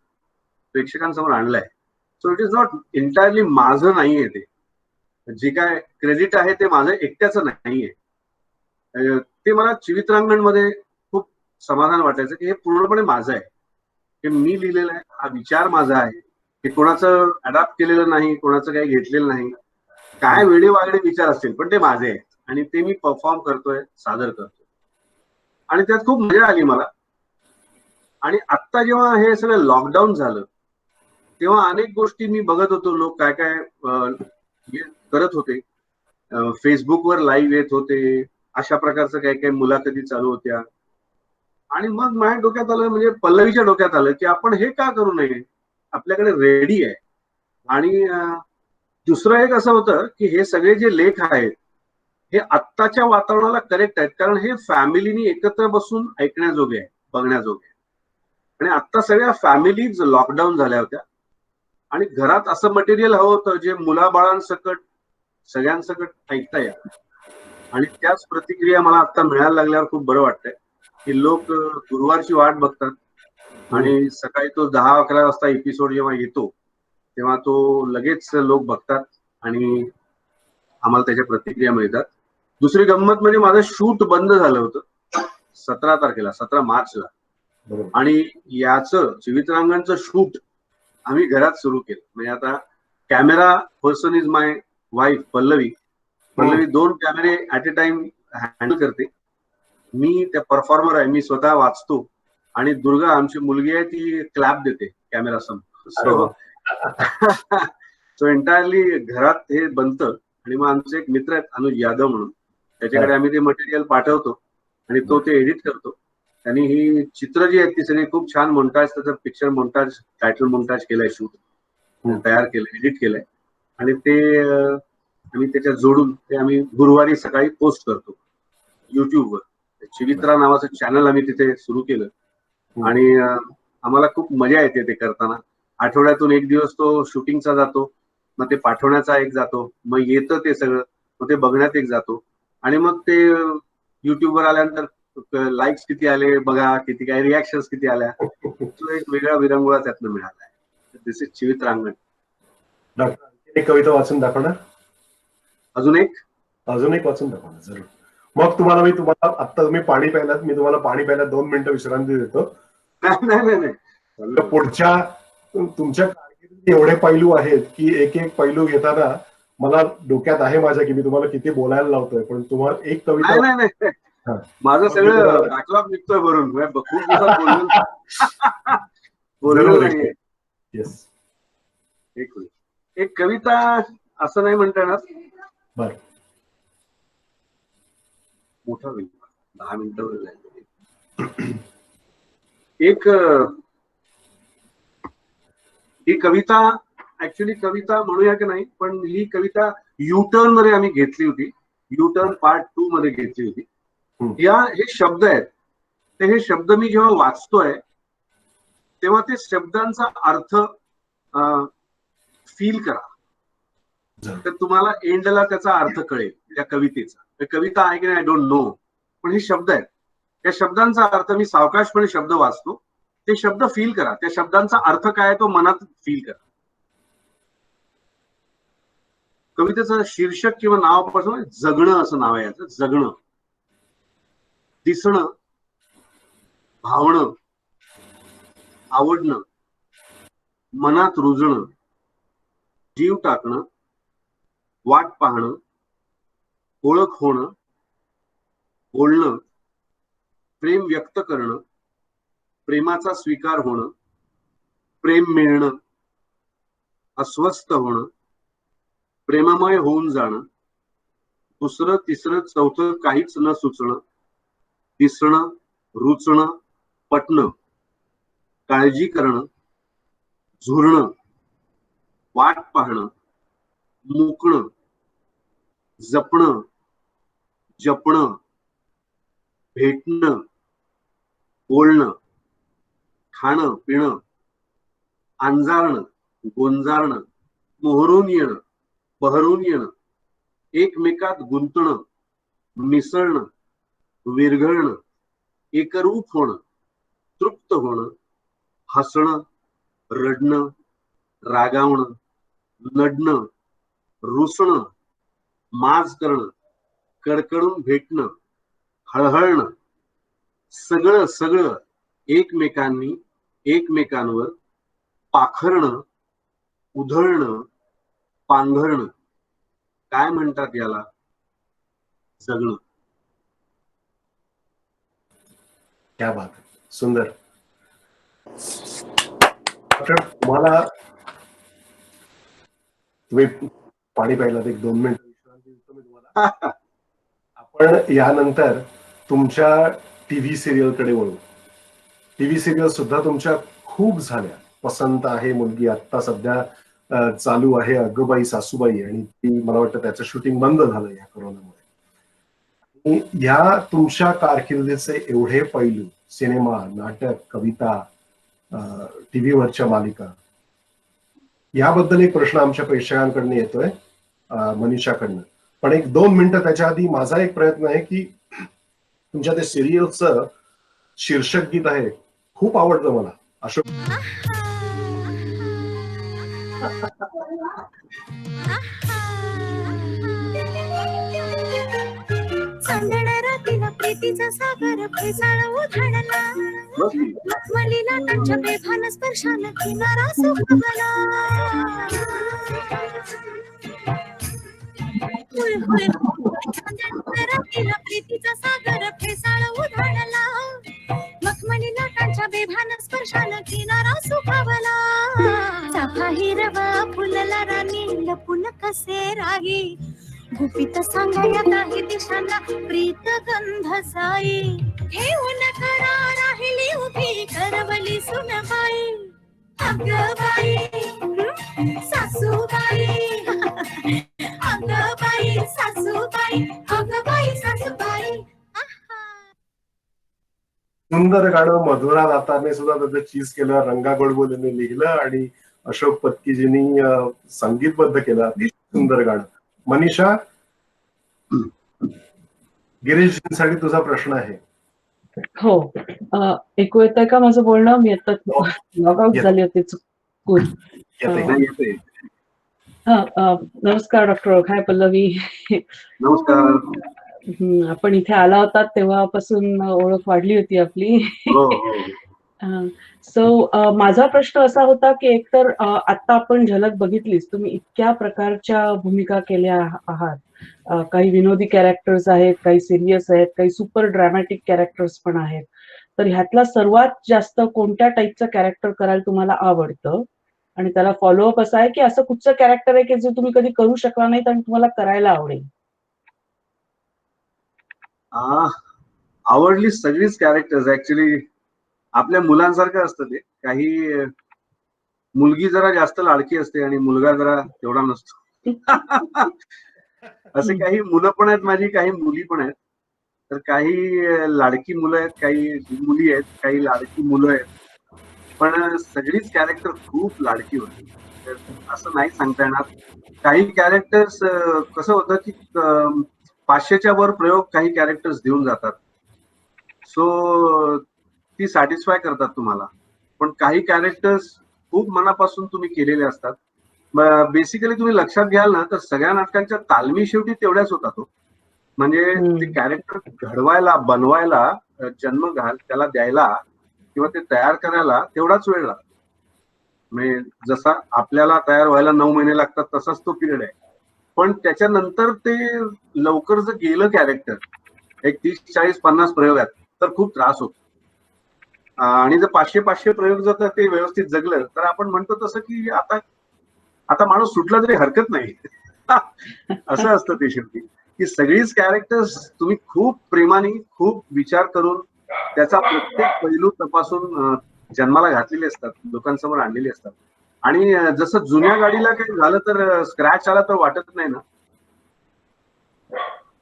प्रेक्षकांसमोर आणलंय. So it is not entirely माझं नाहीये. जे काय क्रेडिट आहे ते माझं एकट्याचं नाहीये. ते मला चिवित्रांगण मध्ये खूप समाधान वाटायचं की हे पूर्णपणे माझं आहे, हे मी लिहिलेलं आहे, हा विचार माझा आहे, हे कोणाचं अडॉप्ट केलेलं नाही, कोणाचं काही घेतलेलं नाही. काय वेडे वागडे विचार असतील पण ते माझे आहेत, आणि ते मी परफॉर्म करतोय, सादर करतोय, आणि त्यात खूप मजा आली मला. आणि आत्ता जेव्हा हे सगळं लॉकडाऊन झालं तेव्हा अनेक गोष्टी मी बघत होतो, लोक काय काय करत होते. फेसबुकवर लाईव्ह येत होते, अशा प्रकारचं काही काही मुलाखती चालू होत्या. आणि मग माझ्या डोक्यात आलं, म्हणजे पल्लवीच्या डोक्यात आलं, की आपण हे का करू नये, आपल्याकडे रेडी आहे. आणि दुसरं एक असं होतं की हे सगळे जे लेख आहेत हे आत्ताच्या वातावरणाला करेक्ट आहेत, कारण हे फॅमिलीनी एकत्र बसून ऐकण्याजोगे आहे, बघण्याजोगे आहे. आणि आता सगळ्या फॅमिलीज लॉकडाऊन झाल्या होत्या आणि घरात असं मटेरियल हवं होतं जे मुलाबाळांसकट सगळ्यांसकट ऐकता येईल. आणि त्याच प्रतिक्रिया मला आता मिळायला लागल्यावर खूप बरं वाटतंय की लोक गुरुवारची वाट बघतात आणि सकाळी तो 10-11 वाजता एपिसोड जेव्हा येतो तेव्हा तो लगेच लोक बघतात आणि आम्हाला त्याच्या प्रतिक्रिया मिळतात. दुसरी गंमत म्हणजे माझं शूट बंद झालं होतं 17 तारखेला, 17 मार्चला. आणि याचं जीवितरांगणचं शूट आम्ही घरात सुरू केलं. म्हणजे आता camera person is my wife Pallavi. Pallavi 2 कॅमेरे ऍट अ टाइम हँडल करते. मी त्या परफॉर्मर आहे, मी स्वतः वाचतो आणि दुर्गा आमची मुलगी आहे ती क्लॅप देते कॅमेरा समोर. सो एंटायरली घरात हे बनतं. आणि मग आमचे एक मित्र आहेत अनुज यादव म्हणून, त्याच्याकडे आम्ही ते मटेरियल पाठवतो आणि तो ते एडिट करतो. त्यांनी ही चित्र जी आहेत ती सगळी खूप छान मोंटाज, त्याचं पिक्चर मोंटाज, टायटल मोंटाज केलंय, शूट तयार केलंय, एडिट केलंय आणि ते आम्ही त्याच्यात जोडून ते आम्ही गुरुवारी सकाळी पोस्ट करतो युट्यूबवर. चिवित्रा नावाचं चॅनल आम्ही तिथे सुरू केलं आणि आम्हाला खूप मजा येते ते करताना. आठवड्यातून एक दिवस तो शूटिंगचा जातो, मग ते पाठवण्याचा एक जातो, मग येतं ते सगळं, मग ते बघण्यात एक जातो आणि मग ते युट्यूबवर आल्यानंतर लाईक्स किती आले बघा, किती काय रिॲक्शन्स किती आल्या, तो एक वेगळा विरंगुळा त्यातनं मिळाला. दिस इज चिवित्रांगण. डॉक्टर एक कविता वाचून दाखवणार? अजून एक वाचून दाखवणार जरूर. मग तुम्हाला आता तुम्ही पाणी प्यायलात, मी तुम्हाला पाणी प्यायला 2 मिनिटं विश्रांती देतो. नाही. पुढच्या तुमच्या कारकिर्दीत एवढे पैलू आहेत की एक एक पैलू घेताना मला डोक्यात आहे माझ्या की मी तुम्हाला किती बोलायला लावतोय, पण तुम्हाला एक कविता. नाही माझं सगळं बॅकलॉग निघतोय भरून, खूप दिवसात बोललो नाही. येस, एक कविता असं नाही म्हणता येणार. बर, मोठा होईल, 10 मिनिटं जाईल. एक ही कविता ऍक्च्युली कविता म्हणूया की नाही, पण ही कविता युटर्न मध्ये आम्ही घेतली होती, युटर्न पार्ट 2 मध्ये घेतली होती. हे शब्द आहेत, ते हे शब्द मी जेव्हा वाचतोय तेव्हा ते शब्दांचा अर्थ फील करा, तर तुम्हाला एंडला त्याचा अर्थ कळेल त्या कवितेचा. कविता आहे की नाही आय डोंट नो, पण हे शब्द आहेत, त्या शब्दांचा अर्थ मी सावकाशपणे शब्द वाचतो, ते शब्द फील करा, त्या शब्दांचा अर्थ काय तो मनात फील करा. कवितेचं शीर्षक किंवा नावापासून जगणं असं नाव आहे याचं. जगणं, दिसणं, भावणं, आवडणं, मनात रुजणं, जीव टाकणं, वाट पाहणं, ओळख होणं, बोलणं, प्रेम व्यक्त करणं, प्रेमाचा स्वीकार होणं, प्रेम मिळणं, अस्वस्थ होणं, प्रेममय होऊन जाणं, दुसरं तिसरं चौथं काहीच न सुचणं, दिसणं, रुचणं, पटणं, काळजी करणं, झुरणं, वाट पाहणं, मुकणं, जपणं, जपणं, भेटणं, बोलणं, खाणं पिणं, अंजारणं, गोंजारणं, मोहरून येणं, बहरून येणं, एकमेकात गुंतणं, मिसळणं, विरघळणं, एकरूप होणं, तृप्त होणं, हसणं, रडणं, रागावणं, नडणं, रुसणं, माज करणं, कडकडून भेटणं, हळहळणं, सगळं सगळं एकमेकांनी एकमेकांवर पाखरणं, उधळणं, पांघरणं. काय म्हणतात याला? जगणं. क्या बात, सुंदर. तुम्हाला तुम्ही पाणी प्यायला 1-2 मिनिटं विश्रांती दिसतो मी तुम्हाला. आपण यानंतर तुमच्या टीव्ही सिरियलकडे वळू. टीव्ही सिरियल सुद्धा तुमच्या खूप झाल्या. पसंत आहे मुलगी आता सध्या चालू आहे, अगबाई सासूबाई, आणि ती मला वाटतं त्याचं शूटिंग बंद झालं या कोरोनामुळे. या तुमच्या कारकिर्दीचे एवढे पैलू, सिनेमा, नाटक, कविता, टीव्हीवरच्या मालिका, याबद्दल एक प्रश्न आमच्या प्रेक्षकांकडनं येतोय, मनीषाकडनं. पण 1-2 मिनिटं त्याच्या आधी माझा एक प्रयत्न आहे की तुमच्या त्या सिरियलचं शीर्षक गीत आहे, खूप आवडतं मला, अशोक. रातीला प्रीतीचा सागर फेसाळ उधळला, मखमलीला त्यांच्या बेभान स्पर्शानं किनारा सुखावला. रातीला प्रीतीचा सागर फेसाळ उधळला, मखमलीला त्यांच्या बेभान स्पर्शानं किनारा सुखावला. चाफा हिरवा फुलला राणी लपून कसे राही, गुपित सांगाया काही दिशांना प्रीत गंध साई. घेऊन करा राहिली उभी करवली सुनबाई, अगबाई सासूबाई, अगबाई सासूबाई, अगबाई सासूबाई. सुंदर गाणं मधुरा दातारने सुद्धा त्याचं चीज केलं, रंगा गोडबोलेने लिहिलं आणि अशोक पत्कीजींनी संगीतबद्ध केलं. अतिशय सुंदर गाणं. मनीषा, गिरीशजींसाठी तुझा प्रश्न आहे. हो, ऐकू येतंय का माझं बोलणं? मी आता लॉग आउट झाली होती चुकून. नमस्कार डॉक्टर. हाय पल्लवी. नमस्कार. आपण इथे आला होता तेव्हापासून ओळख वाढली होती आपली. सो माझा प्रश्न असा होता की एकतर आता आपण झलक बघितलीच, तुम्ही इतक्या प्रकारच्या भूमिका केल्या आहात. काही विनोदी कॅरेक्टर्स आहेत, काही सिरियस आहेत, काही सुपर ड्रॅमॅटिक कॅरेक्टर्स पण आहेत. तर ह्यातला सर्वात जास्त कोणत्या टाईपचं कॅरेक्टर करायला तुम्हाला आवडतं? आणि त्याला फॉलोअप असा आहे की असं कुठचं कॅरेक्टर आहे की जे तुम्ही कधी करू शकला नाहीत आणि तुम्हाला करायला आवडेल? आवडली सगळीच कॅरेक्टर्स. ऍक्च्युली आपल्या मुलांसारखं असतं ते. काही मुलगी जरा जास्त लाडकी असते आणि मुलगा जरा तेवढा नसतो. असे काही मुलं पण आहेत माझी, काही मुली पण आहेत. तर काही लाडकी मुलं आहेत, काही मुली आहेत, काही लाडकी मुलं आहेत. पण सगळीच कॅरेक्टर खूप लाडकी होती. तर असं नाही सांगता येणार. काही कॅरेक्टर्स कसं होतं की 500च्या वर प्रयोग काही कॅरेक्टर्स देऊन जातात. सो ती सॅटिस्फाय करतात तुम्हाला. पण काही कॅरेक्टर्स खूप मनापासून तुम्ही केलेले असतात. बेसिकली तुम्ही लक्षात घ्याल ना तर सगळ्या नाटकांच्या तालमी शेवटी तेवढ्याच होता तो. म्हणजे ते कॅरेक्टर घडवायला, बनवायला, जन्म त्याला द्यायला किंवा ते तयार करायला तेवढाच वेळ लागतो. म्हणजे जसा आपल्याला तयार व्हायला 9 महिने लागतात तसाच तो पिरियड आहे. पण त्याच्यानंतर ते लवकर जर गेलं कॅरेक्टर एक 30-40-50 प्रयोगात तर खूप त्रास होतो. आणि जर 500 प्रयोग जर ते व्यवस्थित जगलं तर आपण म्हणतो तसं की आता माणूस सुटला तरी हरकत नाही. असं असतं ते शेवटी की सगळीच कॅरेक्टर्स तुम्ही खूप प्रेमाने, खूप विचार करून त्याचा प्रत्येक पैलू तपासून जन्माला घातलेले असतात, लोकांसमोर आणलेले असतात. आणि जसं जुन्या गाडीला काही झालं तर स्क्रॅच आला तर वाटत नाही ना,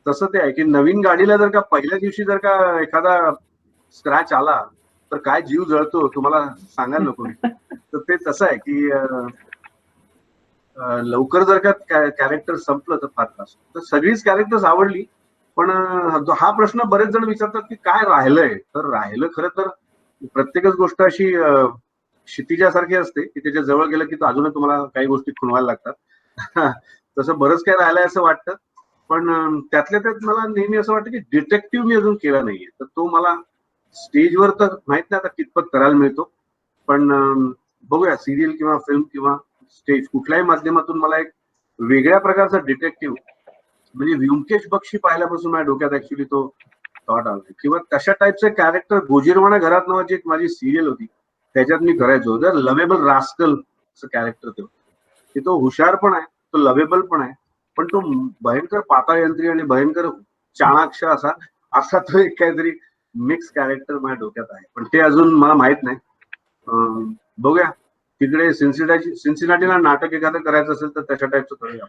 तसं ते आहे की नवीन गाडीला जर का पहिल्या दिवशी जर का एखादा स्क्रॅच आला तर काय जीव जळतो तुम्हाला सांगायला नको. तर ते तसं आहे की लवकर जर का कॅरेक्टर संपलं तर फार त्रास. तर सगळीच कॅरेक्टर्स आवडली. पण हा प्रश्न बरेच जण विचारतात की काय राहिलंय. तर राहिलं खरं तर प्रत्येकच गोष्ट अशी क्षितिजासारखी असते की त्याच्या जवळ गेलं की अजूनच तुम्हाला काही गोष्टी खुणवायला लागतात. तसं बरंच काय राहिलंय असं वाटतं. पण त्यातल्या त्यात मला नेहमी असं वाटतं की डिटेक्टिव्ह मी अजून केला नाहीये. तर तो मला स्टेजवर तर माहित नाही आता कितपत करायला मिळतो. पण बघूया सिरियल किंवा फिल्म किंवा स्टेज कुठल्याही माध्यमातून मला एक वेगळ्या प्रकारचा डिटेक्टिव्ह म्हणजे व्यंकेश बक्षी पाहिल्यापासून माझ्या डोक्यात ऍक्च्युली तो थॉट आला किंवा तशा टाईपचे कॅरेक्टर. गोजीरवाणा घरात नावाची एक माझी सिरियल होती त्याच्यात मी करायचो. लवेबल रास्कल असं कॅरेक्टर ते तो हुशार पण आहे, तो लवेबल पण आहे पण तो भयंकर पाताळयंत्री आणि भयंकर चाणाक्ष असा तो एक काहीतरी मिक्स कॅरेक्टर माझ्या डोक्यात आहे, पण ते अजून मला माहित नाही. बघूया, तिकडे सिन्सिनाटीला नाटक एखादं करायचं असेल तर त्याच्या टाईपचं करूया.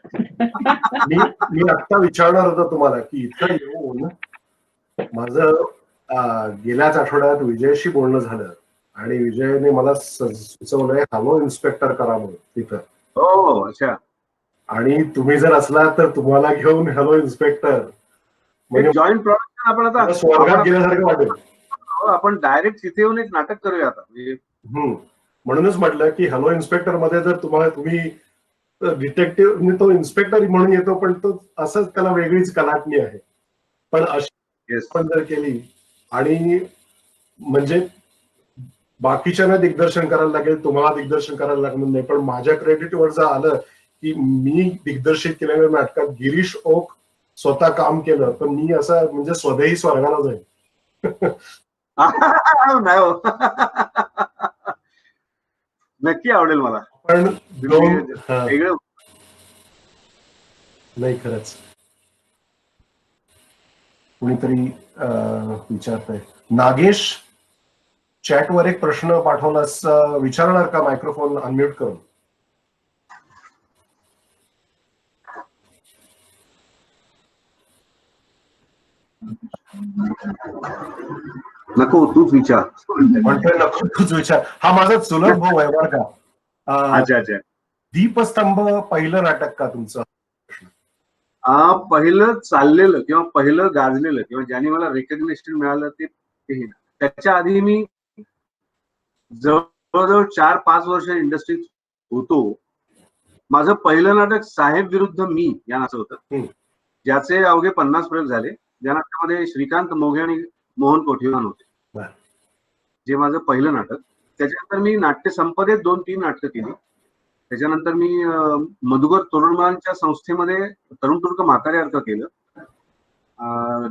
मी आत्ता विचारणार होतो तुम्हाला की इथं येऊन माझं गेल्याच आठवड्यात विजयशी बोलणं झालं आणि विजयने मला सुचवलंय हॅलो इन्स्पेक्टर करा म्हणून तिथं. हो, अच्छा. आणि तुम्ही जर असला तर तुम्हाला घेऊन हॅलो इन्स्पेक्टर म्हणजे जॉईंट प्रोडक्शन आपण आता स्वर्गात गेल्यासारखं वाटेल. आपण डायरेक्ट तिथे येऊन एक नाटक करूया आता. म्हणूनच म्हटलं की हॅलो इन्स्पेक्टर मध्ये जर तुम्ही डिटेक्टिव्ह तो इन्स्पेक्टर म्हणून येतो, पण तो असंच त्याला वेगळीच कलाटणी आहे. पण अशी पण जर केली आणि म्हणजे बाकीच्यांना दिग्दर्शन करायला लागेल, तुम्हाला दिग्दर्शन करायला लागणार नाही, पण माझ्या क्रेडिटवर जर आलं की मी दिग्दर्शित केलेल्या नाटकात गिरीश ओक स्वतः काम केलं, तर मी असं म्हणजे स्वदेही स्वर्गाला जाईल. नाही हो, नक्की आवडेल मला. पण वेगळं नाही, खरंच कुणीतरी विचारतंय. नागेश चॅटवर एक प्रश्न पाठवलास, विचारणार का मायक्रोफोन अनम्यूट करून? नको, तूच विचार. म्हणतोय नको तूच विचार. हा माझा चुलत भाऊ आहे बरं का. अच्छा अच्छा. दीपस्तंभ पहिलं नाटक का तुमचं? पहिलं चाललेलं किंवा पहिलं गाजलेलं किंवा ज्याने मला रेकग्नेशन मिळालं ते त्याच्या आधी मी जवळजवळ 4-5 वर्ष इंडस्ट्रीत होतो. माझं पहिलं नाटक साहेब विरुद्ध मी या नाचं होतं, ज्याचे अवघे 50 प्रयोग झाले. ज्या नाटकामध्ये श्रीकांत मोघे आणि मोहन कोठीवान होते, जे माझं पहिलं नाटक. त्याच्यानंतर मी नाट्य संपदेत 2-3 नाटकं केली. त्याच्यानंतर मी मधुकर तोरणमालांच्या संस्थेमध्ये तरुण तुर्क म्हातारे अर्थ केलं.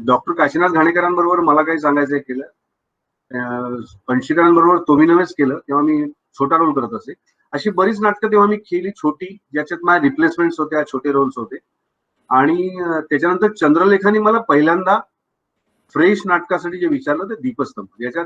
डॉक्टर काशीनाथ घाणेकरांबरोबर मला काही सांगायचं केलं. पणशीकरांबरोबर तुम्ही नव्हेच केलं, तेव्हा मी छोटा रोल करत असे. अशी बरीच नाटकं तेव्हा मी केली छोटी, ज्याच्यात माझ्या रिप्लेसमेंट्स होत्या, छोटे रोल्स होते. आणि त्याच्यानंतर चंद्रलेखाने मला पहिल्यांदा फ्रेश नाटकासाठी जे विचारलं ते दीपस्तंभ. याच्यात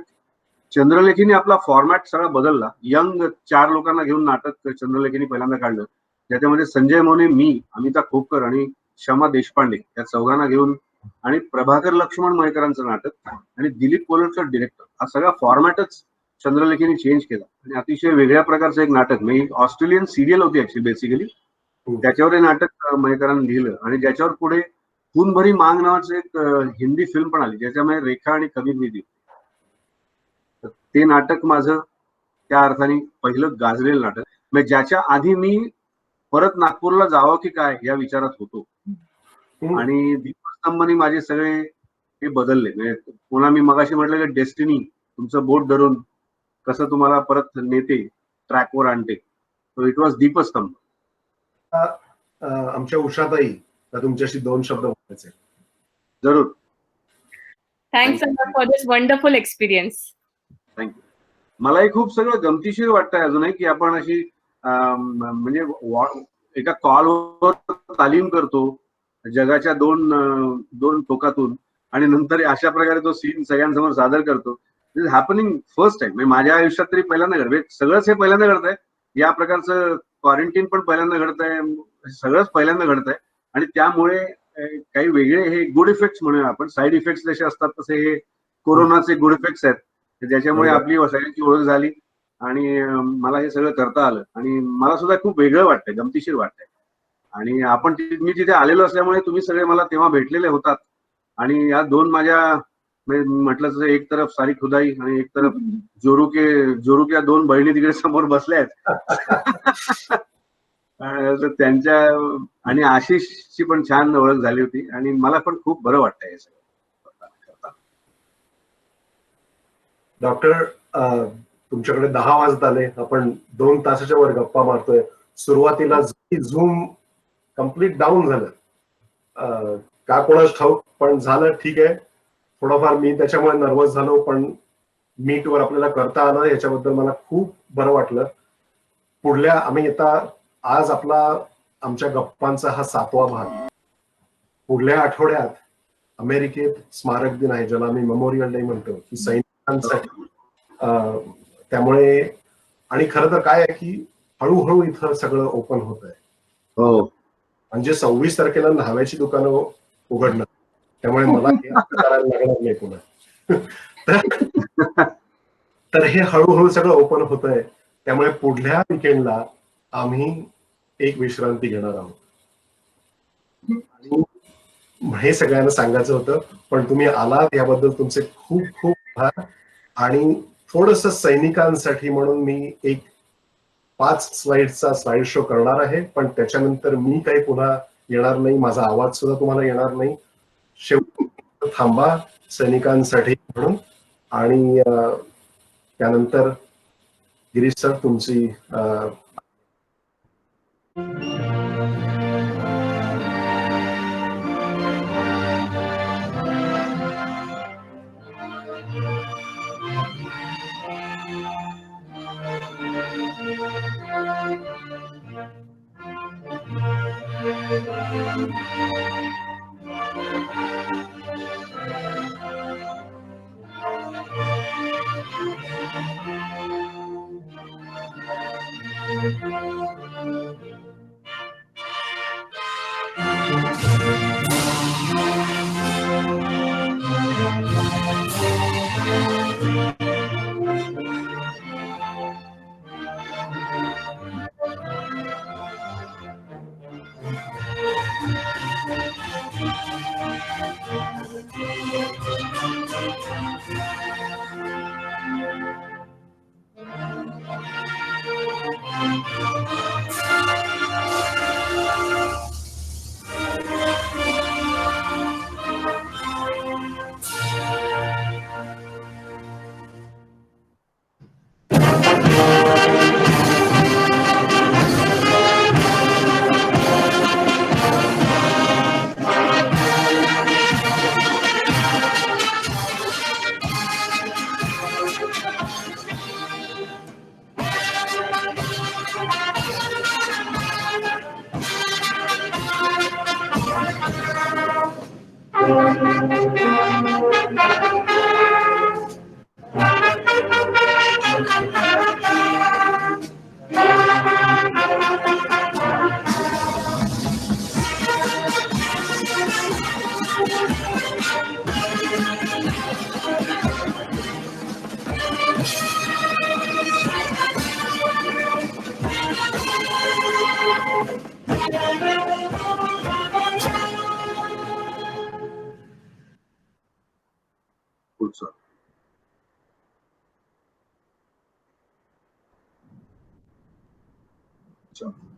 चंद्रलेखीने आपला फॉर्मॅट सगळा बदलला. यंग 4 लोकांना घेऊन नाटक चंद्रलेखीने पहिल्यांदा काढलं, ज्याच्यामध्ये संजय मोने, मी, अमिता खोपकर आणि क्षमा देशपांडे या चौघांना घेऊन, आणि प्रभाकर लक्ष्मण मयेकरांचं नाटक आणि दिलीप कोलटकर डिरेक्टर, हा सगळा फॉर्मॅटच चंद्रलेखीने चेंज केला. आणि अतिशय वेगळ्या प्रकारचं एक नाटक, म्हणजे ऑस्ट्रेलियन सिरियल होती ऍक्च्युअली बेसिकली, त्याच्यावर हे नाटक मयेकरांनी लिहिलं. आणि ज्याच्यावर पुढे खून भरी मांग नावाचं एक हिंदी फिल्म पण आली, ज्याच्यामध्ये रेखा आणि कबीर निधी. ते नाटक माझं त्या अर्थाने पहिलं गाजलेलं नाटक, म्हणजे ज्याच्या आधी मी परत नागपूरला जावं की काय या विचारात होतो. आणि दीपस्तंभनी माझे सगळे हे बदलले. म्हणजे पुन्हा मी मगाशी म्हटलं की डेस्टिनी तुमचं बोट धरून कसं तुम्हाला परत नेते, ट्रॅकवर आणते, सो इट वॉज दीपस्तंभ. आमच्या उषाताई, तुमच्याशी 2 शब्द बोलायचे. जरूर. Thanks for this wonderful experience. Thank you. मलाही खूप सगळं गमतीशीर वाटतंय अजूनही की आपण अशी म्हणजे एका कॉलवर तालीम करतो जगाच्या दोन टोकातून, आणि नंतर अशा प्रकारे तो सीन सगळ्यांसमोर सादर करतो. दिस इज हॅपनिंग फर्स्ट टाइम. माझ्या आयुष्यात तरी पहिल्यांदा घडतंय. सगळंच हे पहिल्यांदा घडतंय. या प्रकारचं क्वारंटीन पण पहिल्यांदा घडतंय, सगळंच पहिल्यांदा घडतंय. आणि त्यामुळे काही वेगळे हे गुड इफेक्ट्स म्हणूया आपण, साईड इफेक्ट्स जसे असतात तसे हे कोरोनाचे गुड इफेक्ट्स आहेत, ज्याच्यामुळे आपली सगळ्यांची ओळख झाली आणि मला हे सगळं करता आलं. आणि मला सुद्धा खूप वेगळं वाटतंय, गमतीशीर वाटतंय. आणि मी तिथे आलेलो असल्यामुळे तुम्ही सगळे मला तेव्हा भेटलेले होतात. आणि या 2 माझ्या म्हटलं तसं एक तरफ सारी खुदाई आणि एक तरफ जोरू या 2 बहिणी तिकडे समोर बसल्या आहेत. त्यांच्या आणि आशिषची पण छान ओळख झाली होती आणि मला पण खूप बरं वाटतंय हे सगळं. डॉक्टर, तुमच्याकडे 10 वाजत आले, आपण 2 तासाच्या वर गप्पा मारतोय. सुरुवातीला झूम कम्प्लीट डाऊन झालं, का कोणाच ठाऊक, पण झालं, ठीक आहे. थोडंफार मी त्याच्यामुळे नर्वस झालो, पण मीटवर आपल्याला करता आलं, याच्याबद्दल मला खूप बरं वाटलं. पुढल्या आम्ही आता आज आपला आमच्या गप्पांचा हा 7वा भाग. पुढल्या आठवड्यात अमेरिकेत स्मारक दिन आहे, ज्याला आम्ही मेमोरियल डे म्हणतो, की सैनिकांसाठी. त्यामुळे आणि खरं तर काय आहे की हळूहळू इथं सगळं ओपन होत आहे. हो, म्हणजे 26 तारखेला न्हाव्याची दुकानं उघडणार, त्यामुळे मला हे आता करायला लागणार नाही पुन्हा. तर हे हळूहळू सगळं ओपन होत आहे. त्यामुळे पुढल्या विकेंडला आम्ही एक विश्रांती घेणार आहोत. आणि हे सगळ्यांना सांगायचं होतं, पण तुम्ही आलात याबद्दल तुमचे खूप खूप आभार. आणि थोडस सैनिकांसाठी म्हणून मी एक 5 स्लाइडचा स्लाइड शो करणार आहे, पण त्याच्यानंतर मी काही पुन्हा येणार नाही, माझा आवाज सुद्धा तुम्हाला येणार नाही. शेवटी थांबा सैनिकांसाठी म्हणून. आणि त्यानंतर गिरीश सर तुमची पुढचं. अच्छा.